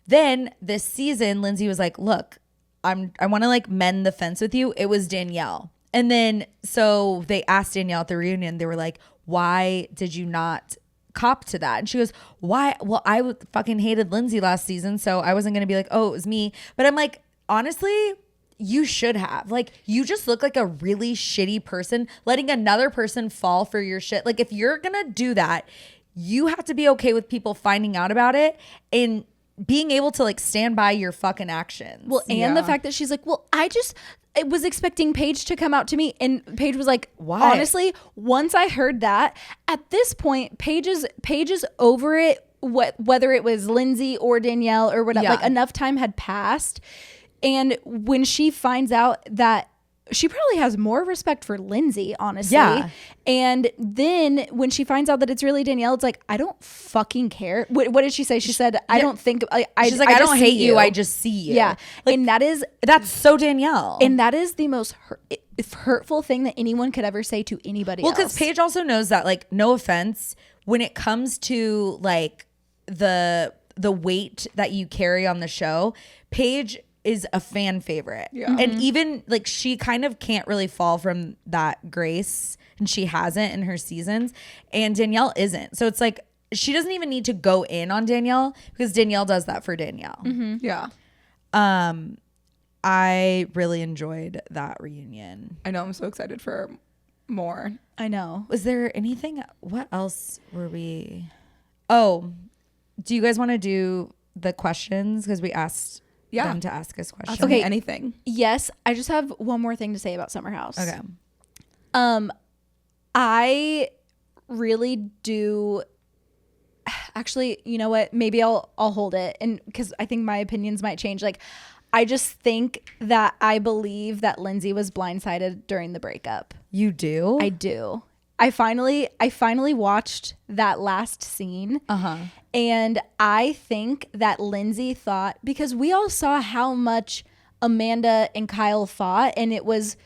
Then this season, Lindsay was like, look, I want to like mend the fence with you. It was Danielle. And then so they asked Danielle at the reunion, they were like, why did you not cop to that? And she goes, why? Well, I fucking hated Lindsay last season, so I wasn't going to be like, oh, it was me. But I'm like, honestly, you should have. Like, you just look like a really shitty person letting another person fall for your shit. Like, if you're going to do that, you have to be okay with people finding out about it and being able to like stand by your fucking actions. Well, and the fact that she's like, well, I was expecting Paige to come out to me, and Paige was like, Why? honestly, once I heard that, at this point, Paige is over it. Whether it was Lindsay or Danielle or whatever, Yeah. like enough time had passed, and when she finds out that she probably has more respect for Lindsey, honestly. Yeah. And then when she finds out that it's really Danielle, it's like, I don't fucking care. What did she say? She said, I don't think, She's like, I don't hate you. I just see you. Yeah. Like, and that's so Danielle. and that is the most hurtful thing that anyone could ever say to anybody else. Well, because Paige also knows that, like, no offense, when it comes to like the weight that you carry on the show, Paige is a fan favorite. Yeah. And even like she kind of can't really fall from that grace, and she hasn't in her seasons, and Danielle isn't. So it's like she doesn't even need to go in on Danielle because Danielle does that for Danielle. Yeah. I really enjoyed that reunion. I know. I'm so excited for more. I know. Was there anything? What else were we? Oh, do you guys want to do the questions? Because we asked them to ask us questions. Okay. Anything. Yes, I just have one more thing to say about Summer House. Okay. I really do. Actually, you know what? Maybe I'll hold it, and because I think my opinions might change. Like, I just think that I believe that Lindsey was blindsided during the breakup. You do? I do. I finally watched that last scene. And I think that Lindsey thought, because we all saw how much Amanda and Kyle fought, and it was,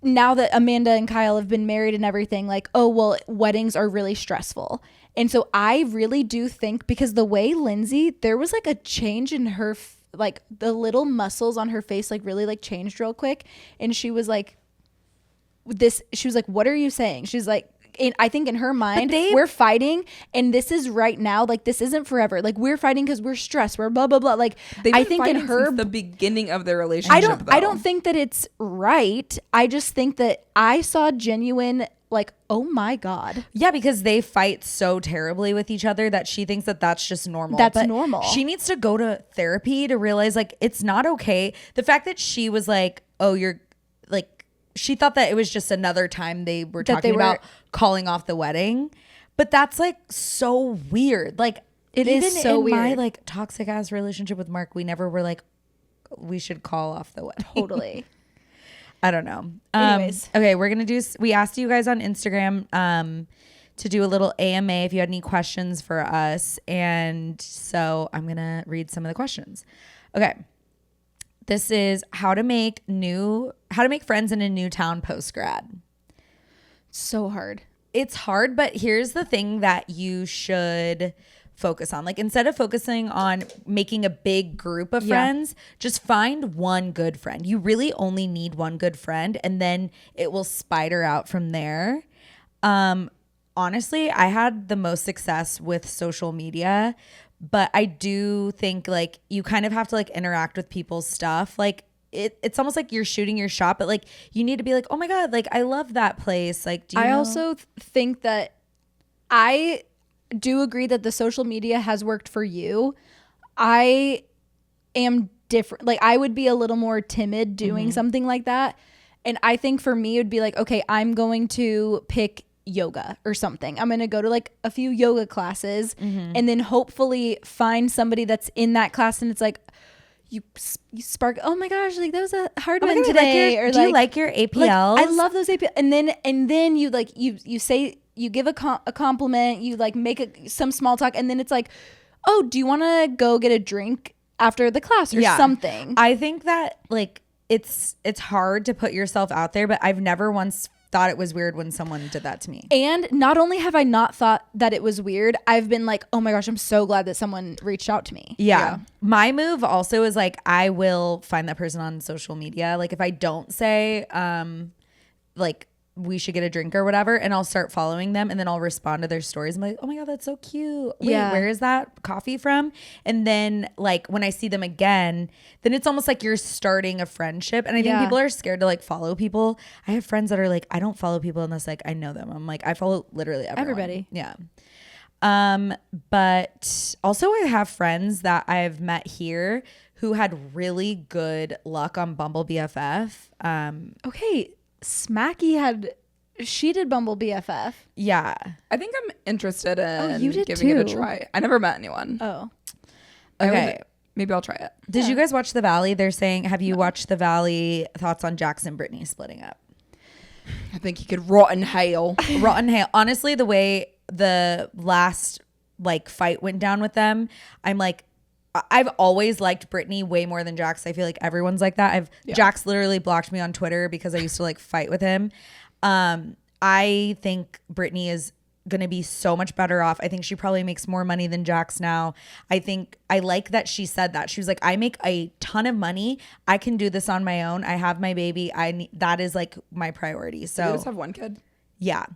now that Amanda and Kyle have been married and everything, like, oh, well, weddings are really stressful. And so I really do think, because the way Lindsey, there was like a change in her, like the little muscles on her face, like really like changed real quick. And she was like, she was like, what are you saying? She's like, I think in her mind, we're fighting, and this is right now. Like, this isn't forever. Like, we're fighting because we're stressed. We're blah blah blah. Like, I think in her, since the beginning of their relationship. I don't think that it's right. I just think that I saw genuine, like, oh my God. Yeah, because they fight so terribly with each other that she thinks that that's just normal. That's normal. She needs to go to therapy to realize, like, it's not okay. The fact that she was like, oh, you're like, she thought that it was just another time they were talking about calling off the wedding, but that's like so weird. Like, it is so weird. My like toxic ass relationship with Mark, we never were like, we should call off the wedding. Totally. I don't know. Anyways, okay, we're gonna do. We asked you guys on Instagram to do a little AMA if you had any questions for us, and so I'm gonna read some of the questions. Okay. This is how to make friends in a new town post grad. So hard. It's hard, but here's the thing that you should focus on. Like, instead of focusing on making a big group of friends, just find one good friend. You really only need one good friend, and then it will spider out from there. Honestly, I had the most success with social media, but I do think like you kind of have to like interact with people's stuff. Like it's almost like you're shooting your shot, but like you need to be like, oh my God, like I love that place. Like, do you know? Also think that I do agree that the social media has worked for you. I am different. Like, I would be a little more timid doing something like that. And I think for me, it would be like, okay, I'm going to pick yoga or something. I'm going to go to like a few yoga classes and then hopefully find somebody that's in that class, and it's like you spark, oh my gosh, like that was a hard one today. Do you like your APLs? Like, I love those APLs. And then you like you say, you give a compliment, you like make some small talk, and then it's like, oh, do you want to go get a drink after the class or something? I think that like it's hard to put yourself out there, but I've never once thought it was weird when someone did that to me. And not only have I not thought that it was weird, I've been like, oh my gosh, I'm so glad that someone reached out to me. Yeah. My move also is like, I will find that person on social media. Like if I don't say like we should get a drink or whatever, and I'll start following them, and then I'll respond to their stories. I'm like, oh my God, that's so cute. Wait, where is that coffee from? And then like when I see them again, then it's almost like you're starting a friendship. And I think people are scared to like follow people. I have friends that are like, I don't follow people unless like I know them. I'm like, I follow literally everybody. Yeah. But also I have friends that I've met here who had really good luck on Bumble BFF. Okay. Smacky she did Bumble BFF. Yeah. I think I'm interested in you did giving it a too. try. I never met anyone. Oh. Okay. Maybe I'll try it. Did you guys watch The Valley? They're saying, have you watched The Valley? Thoughts on Jax and Brittany splitting up? I think he could rot in hell. Rotten hail. Honestly, the way the last like fight went down with them, I'm like, I've always liked Brittany way more than Jax. I feel like everyone's like that. Jax literally blocked me on Twitter because I used to like fight with him. I think Brittany is gonna be so much better off. I think she probably makes more money than Jax now. I like that she said that. She was like, I make a ton of money. I can do this on my own. I have my baby. That is like my priority. So You just have one kid. yeah.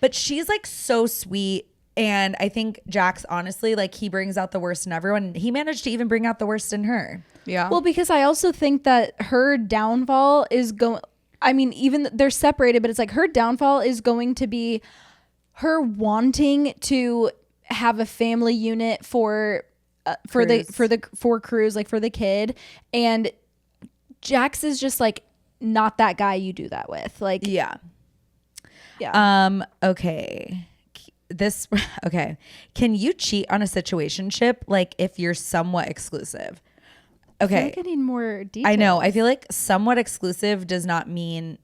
But she's like so sweet. And I think Jax, honestly, like he brings out the worst in everyone. He managed to even bring out the worst in her. Yeah. Well, because I also think that her downfall is going, I mean, even they're separated, but it's like her downfall is going to be her wanting to have a family unit for Cruz, like for the kid. And Jax is just like not that guy you do that with. Like, Yeah. Okay. Okay. Can you cheat on a situationship like if you're somewhat exclusive? I feel Okay. like I need more details. I know. I feel like somewhat exclusive does not mean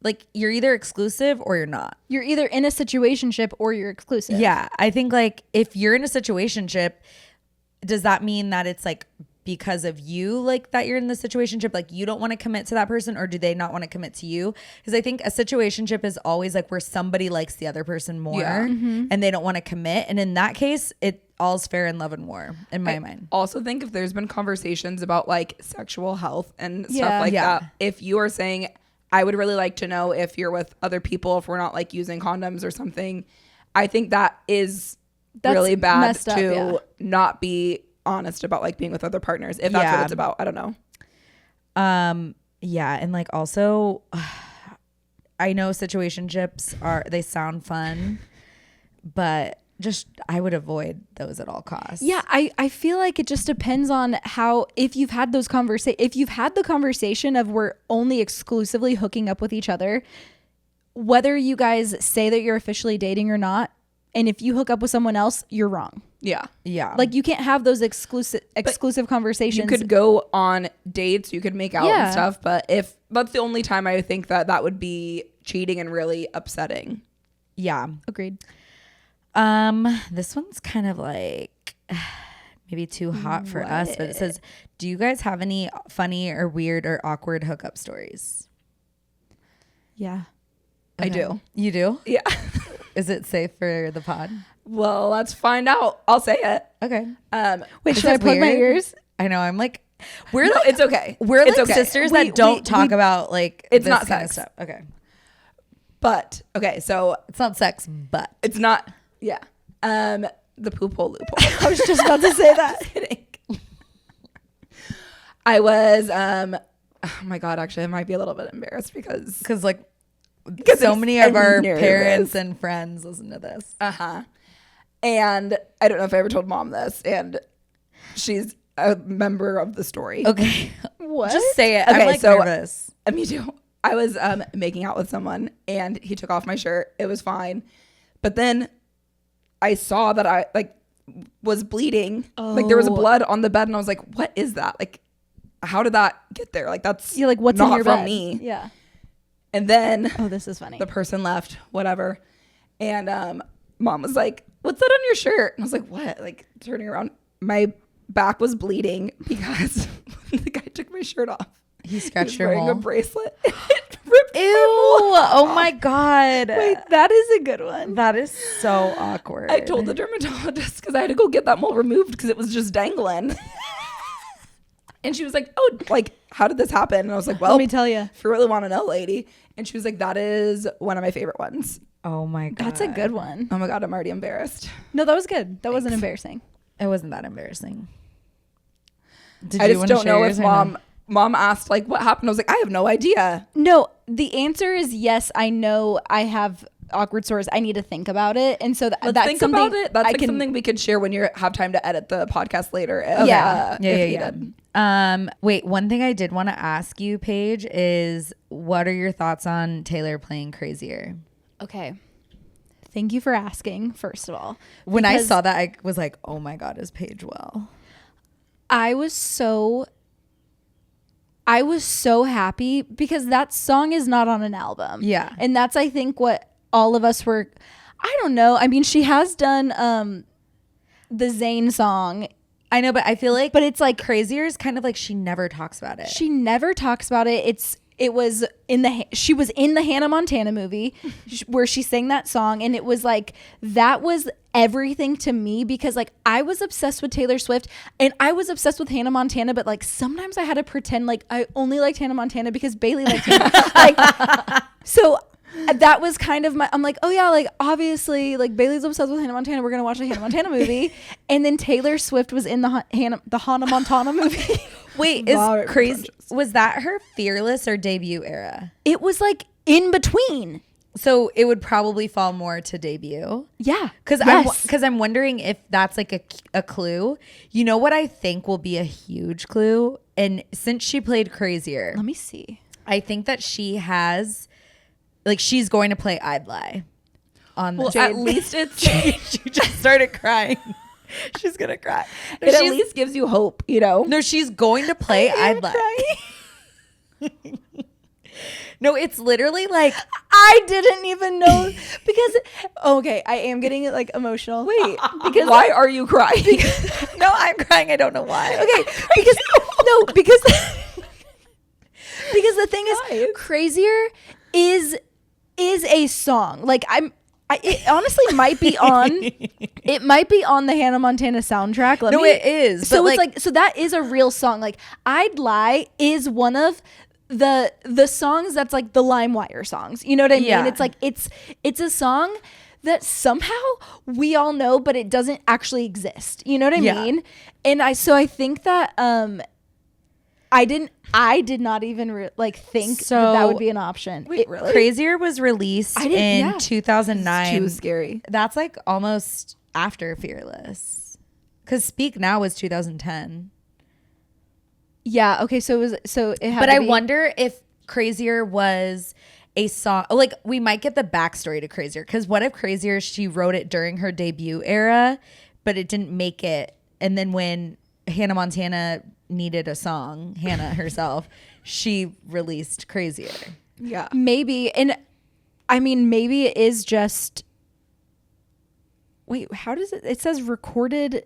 like you're either exclusive or you're not. You're either in a situationship or you're exclusive. Yeah. I think like if you're in a situationship, does that mean that it's like because of you, like that you're in the situationship, like you don't want to commit to that person, or do they not want to commit to you? Because I think a situationship is always like where somebody likes the other person more and they don't want to commit. And in that case, it all's fair in love and war in my mind. Also think if there's been conversations about like sexual health and stuff Yeah. like Yeah. that, if you are saying, I would really like to know if you're with other people, if we're not like using condoms or something, I think that's really bad messed up, to yeah. not be honest about like being with other partners, if that's Yeah. what it's about. I don't know. Yeah. And like also, I know situationships they sound fun, but just I would avoid those at all costs. Yeah, I feel like it just depends on how, if you've had those if you've had the conversation of we're only exclusively hooking up with each other, whether you guys say that you're officially dating or not, and if you hook up with someone else, you're wrong. Yeah. Yeah. Like you can't have those exclusive conversations. You could go on dates, you could make out Yeah. and stuff, but if that's the only time I think that would be cheating and really upsetting. yeah. Agreed. This one's kind of like maybe too hot for us, but it says, do you guys have any funny or weird or awkward hookup stories? Yeah. I do. You do? Yeah. Is it safe for the pod? Well, let's find out. I'll say it. Okay. Wait, Is should I it plug my weird? ears? I know. I'm like, No, it's okay. we're It's like okay. sisters We- that don't we- talk we- about like It's this not kind of sex. stuff. Okay. But okay, so It's not sex, but it's not. Yeah. The poop hole loophole. I was just about to say that. Kidding. I was. Oh my god. Actually, I might be a little bit embarrassed because. like so many of I'm our nervous. parents and friends listen to this. And I don't know if I ever told mom this, and she's a member of the story. Okay. What? Just say it. Okay, I'm like so- nervous. Me too. I was making out with someone, and he took off my shirt. It was fine, but then I saw that I like was bleeding. Like there was blood on the bed, and I was like, "What is that? Like, how did that get there? Like that's You're like, what's not in your from bed? me." Yeah. And then Oh, this is funny. the person left, whatever, and mom was like, "What's that on your shirt?" And I was like, "What?" Like turning around, my back was bleeding because the guy took my shirt off. He He scratched was your wearing hole. a bracelet. It ripped Ew. my mole off. Oh my God. Wait, that is a good one. That is so awkward. I told the dermatologist because I had to go get that mole removed because it was just dangling. And she was like, "Oh, like, how did this happen?" And I was like, "Well, Let me tell you. if you really want to know, lady." And she was like, "That is one of my favorite ones." Oh my God. That's a good one. Oh my God, I'm already embarrassed. No, that was good. That wasn't embarrassing. It wasn't that embarrassing. Did I you just wanna don't share know yours if or no? mom asked like what happened. I was like, I have no idea. No, the answer is yes. I know I have awkward stories. I need to think about it. And so Let's that's think something about it. That's I like can, something we could share when you have time to edit the podcast later. If, Yeah. if needed. Wait, one thing I did want to ask you, Paige, is what are your thoughts on Taylor playing Crazier? Okay. Thank you for asking, first of all. When I Because saw that, I was like, oh my God, is Paige well? I was so happy because that song is not on an album. Yeah. And that's, I think, what all of us were. I don't know. I mean, she has done the Zayn song. I know, but I feel like, But it's like Crazier is kind of like she never talks about it. she never talks about it. She was in the Hannah Montana movie where she sang that song, and it was like that was everything to me because like I was obsessed with Taylor Swift and I was obsessed with Hannah Montana, but like sometimes I had to pretend like I only liked Hannah Montana because Bailey liked Hannah. Like, so that was kind of I'm like, oh yeah, like obviously like Bailey's obsessed with Hannah Montana, we're gonna watch the Hannah Montana movie. And then Taylor Swift was in the Hannah Montana movie. Wait, was that her Fearless or debut era? It was like in between. So it would probably fall more to debut. Yeah, Because yes. I'm wondering if that's like a clue. You know what I think will be a huge clue? And since she played Crazier, Let me see. I think that she has, like, she's going to play I'd Lie. On the Well, at least it's she just started crying. She's gonna cry. No, it at least gives you hope, you know. no, she's going to play I'd Lie. No, it's literally like I didn't even know because okay, I am getting like emotional. Wait, because why are you crying? no, I'm crying. I don't know why. Okay, because no, because because the thing Guys. is, Crazier is a song. Like it honestly might be on. It might be on the Hannah Montana soundtrack. No, it is. So but it's like so that is a real song. Like I'd Lie is one of the songs that's like the LimeWire songs. You know what I mean? Yeah. It's like it's a song that somehow we all know, but it doesn't actually exist. You know what I Yeah. mean? And I think that I did not even think that would be an option. Wait, really? Crazier was released in 2009. Too scary. That's like almost after Fearless. Because Speak Now was 2010. Yeah. Okay. So it had. But to I be- wonder if Crazier was a song. Like, we might get the backstory to Crazier. Because what if Crazier, she wrote it during her debut era, but it didn't make it. And then when Hannah Montana needed a song, Hannah herself, she released Crazier. Yeah. maybe, and I mean maybe it is just. Wait, how does it? It says recorded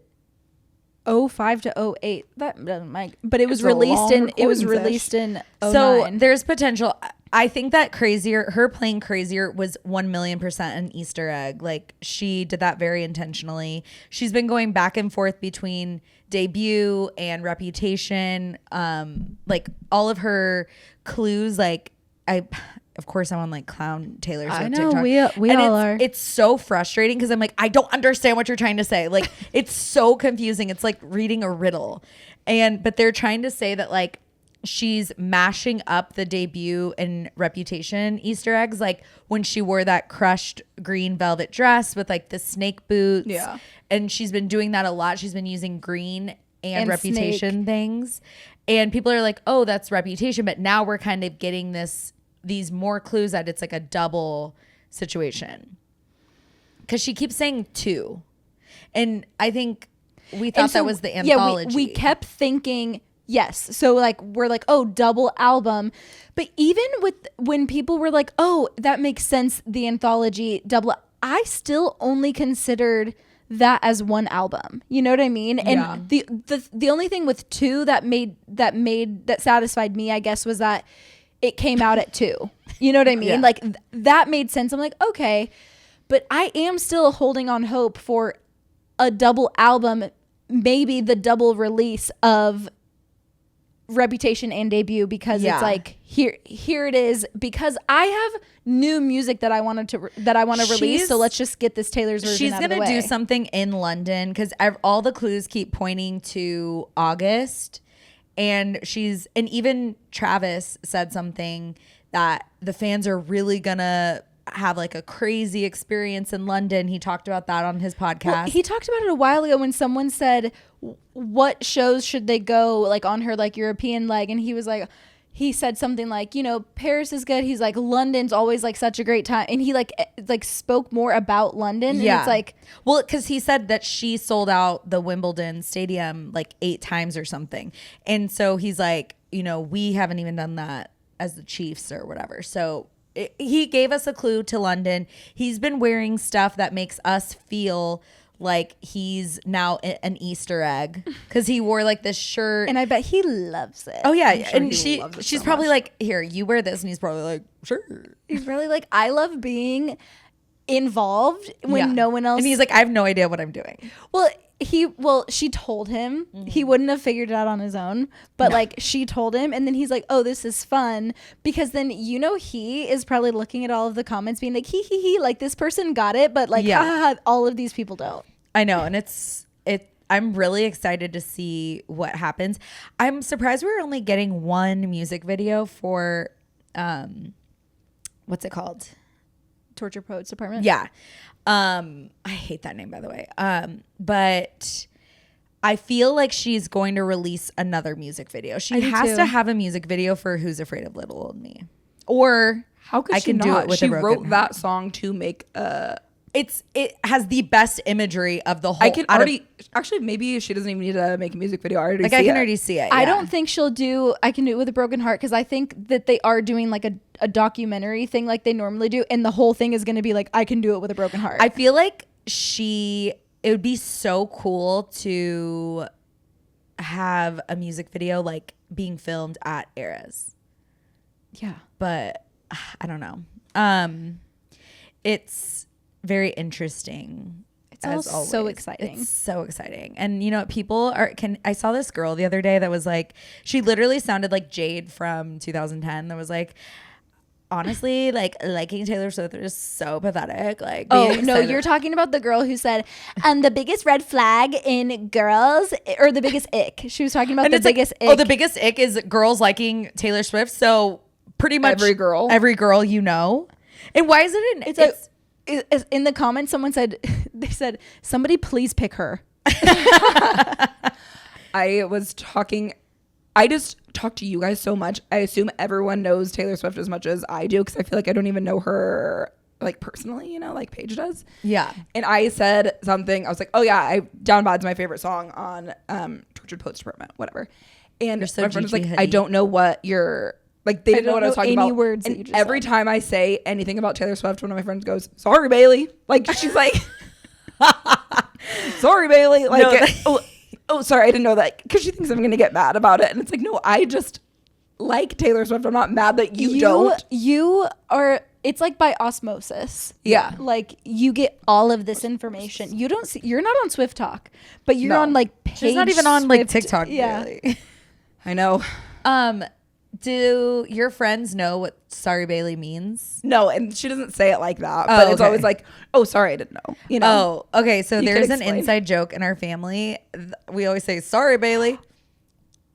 05 to 08. That doesn't make. But it was It's a released long in. It was recording released in. 09. So there's potential. I think that Crazier, her playing Crazier was 1,000,000% an Easter egg. Like, she did that very intentionally. She's been going back and forth between debut and Reputation. Like, all of her clues, like, of course I'm on like clown Taylor Swift I know, TikTok. we And all are. It's so frustrating because I'm like, I don't understand what you're trying to say. Like, it's so confusing. It's like reading a riddle. But they're trying to say that like she's mashing up the debut and Reputation Easter eggs, like when she wore that crushed green velvet dress with like the snake boots. Yeah. And she's been doing that a lot. She's been using green and Reputation snake. things. And people are like, oh, that's Reputation. But now we're kind of getting these more clues that it's like a double situation. Because she keeps saying two. And I think we thought that was the anthology. Yeah, we kept thinking, yes. So like we're like, oh, double album. But even when people were like, oh, that makes sense, the anthology double, I still only considered that as one album. You know what I mean? And the only thing with two that satisfied me, I guess, was that it came out at 2. You know what I mean? Yeah. Like that made sense. I'm like, okay. But I am still holding on hope for a double album, maybe the double release of Reputation and debut, because it's like here it is, because I have new music that I want to release, so let's just get this Taylor's version She's out of the gonna way. do something in London because all the clues keep pointing to August. And even Travis said something that the fans are really gonna have like a crazy experience in London. He talked about that on his podcast. Well, he talked about it a while ago when someone said, what shows should they go like on her like European leg? And he was like, he said something like, you know, Paris is good. He's like, London's always like such a great time. And he like spoke more about London. Yeah. And it's like, well, because he said that she sold out the Wimbledon stadium like 8 times or something. And so he's like, you know, we haven't even done that as the Chiefs or whatever. So he gave us a clue to London. He's been wearing stuff that makes us feel like he's now an Easter egg because he wore like this shirt. and I bet he loves it. Oh yeah, sure and he loves it she's so probably much. like, here, you wear this, and he's probably like, sure. He's really like, I love being involved when Yeah. no one else. And he's like, I have no idea what I'm doing. Well, she told him he wouldn't have figured it out on his own, but like she told him, and then he's like, oh, this is fun, because then, you know, he is probably looking at all of the comments being like, he, like this person got it, but like, Yeah. ha, ha, ha, all of these people don't. I know, and I'm really excited to see what happens. I'm surprised we're only getting one music video for what's it called? Torture Poets Department. Yeah. I hate that name, by the way. But I feel like she's going to release another music video. She I do has too. to have a music video for Who's Afraid of Little Old Me. Or How could I she can not? do it with she a broken wrote heart. that song to make It has the best imagery of the whole. I can already actually maybe she doesn't even need to make a music video. I already like see I can it. already see it. I yeah. don't think she'll do I Can Do It With a Broken Heart, because I think that they are doing like a documentary thing like they normally do, and the whole thing is going to be like, I Can Do It With a Broken Heart. I feel like it would be so cool to have a music video like being filmed at Eras. yeah. But I don't know. It's very interesting. It's all as always. so exciting. It's so exciting. And you know, I saw this girl the other day that was like, she literally sounded like Jade from 2010 that was like, honestly, like liking Taylor Swift is so pathetic. Like, Oh being no, excited- you're talking about the girl who said, the biggest red flag in girls, or the biggest ick. She was talking about and the it's like, biggest ick. oh, the biggest ick is girls liking Taylor Swift. So pretty much Every girl. you know. And why is it? It's in the comments, someone said, they said, somebody please pick her. I just talk to you guys so much. I assume everyone knows Taylor Swift as much as I do, because I feel like I don't even know her like personally, you know, like Paige does. Yeah. And I said something. I was like, oh yeah, Down Bad's my favorite song on Tortured Poets Department, whatever. And You're so my friend was like, GG, I honey. don't know what you're like. They didn't know don't what I was know talking any about. words that And you just every said. time I say anything about Taylor Swift, one of my friends goes, "Sorry, Bailey." Like she's like, "Sorry, Bailey." Like, oh, sorry, I didn't know that, because she thinks I'm gonna get mad about it, and it's like, no, I just like Taylor Swift. I'm not mad that you don't. You are, it's like by osmosis. Yeah. Like you get all of this information. You don't see, you're not on Swift Talk, but you're No. on like Paige She's not even on like Swift- TikTok. Yeah. Really. I know. Do your friends know what Sorry Bailey means? No, and she doesn't say it like that, but it's okay. always like, "Oh, sorry, I didn't know." You know. Oh, okay. So You could there's an explain. inside joke in our family. We always say, "Sorry, Bailey."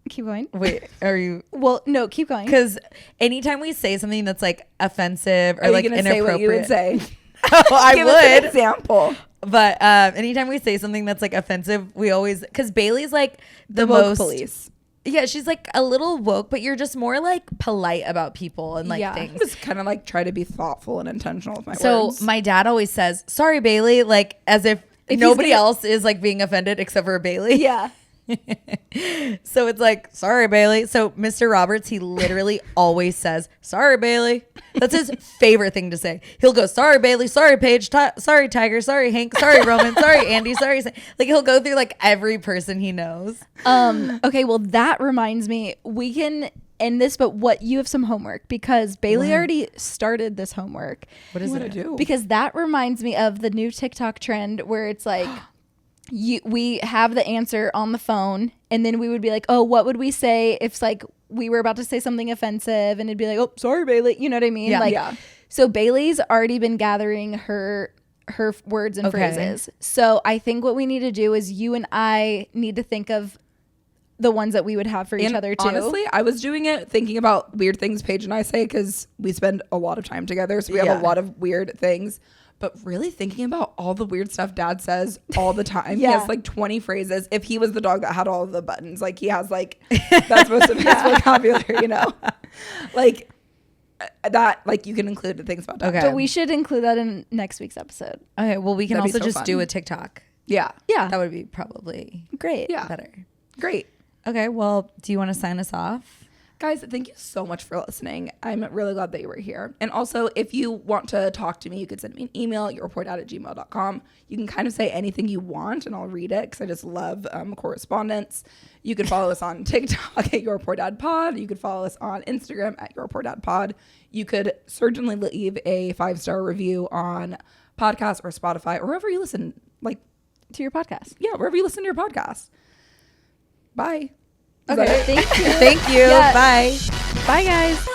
Keep going. Wait, are you? Well, no, keep going. Because anytime we say something that's like offensive or Are like you gonna say what you would inappropriate, say? oh, I Give us an would. example. But anytime we say something that's like offensive, we always, because Bailey's like the Woke most police. Yeah, she's like a little woke, but you're just more like polite about people and like Yeah. things. Just kind of like try to be thoughtful and intentional with my So words. my dad always says, "Sorry, Bailey," like as if he's nobody gonna- else is like being offended except for Bailey. Yeah. So it's like, "Sorry, Bailey." So Mr. Roberts, he literally always says, "Sorry, Bailey." That's his favorite thing to say. He'll go, "Sorry, Bailey. Sorry, Paige. Sorry, Tiger. Sorry, Hank. Sorry, Roman. Sorry, Andy. Sorry." Like he'll go through like every person he knows. Okay, well that reminds me, we can end this, but you have some homework, because Bailey already started this homework. What is What it? to do? Because that reminds me of the new TikTok trend where it's like we have the answer on the phone, and then we would be like, oh, what would we say if like we were about to say something offensive, and it'd be like, oh, sorry, Bailey. You know what I mean? Yeah. Like, Yeah. So Bailey's already been gathering her words and Okay. phrases. So I think what we need to do is you and I need to think of the ones that we would have for each And other too. honestly, I was doing it thinking about weird things Paige and I say, because we spend a lot of time together, so we have Yeah. a lot of weird things. But really thinking about all the weird stuff Dad says all the time. He Yeah. has like 20 phrases. If he was the dog that had all of the buttons, like he has like that's most of his vocabulary, you know. Like that, like you can include the things about dad. Okay. But we should include that in next week's episode. Okay, well, we can That'd be also so just fun. do a TikTok. Yeah. Yeah. That would be probably Great. Yeah. better. Great. Okay, well, do you want to sign us off? Guys, thank you so much for listening. I'm really glad that you were here. And also, if you want to talk to me, you could send me an email at yourreportdad@gmail.com. You can kind of say anything you want, and I'll read it because I just love correspondence. You could follow us on TikTok at yourreportdadpod. You could follow us on Instagram at yourreportdadpod. You could certainly leave a 5-star review on podcast or Spotify or wherever you listen, like To your podcast. yeah, wherever you listen to your podcast. Bye. Is Okay. that it? Thank you. Thank you. Yeah. Bye. Bye, guys.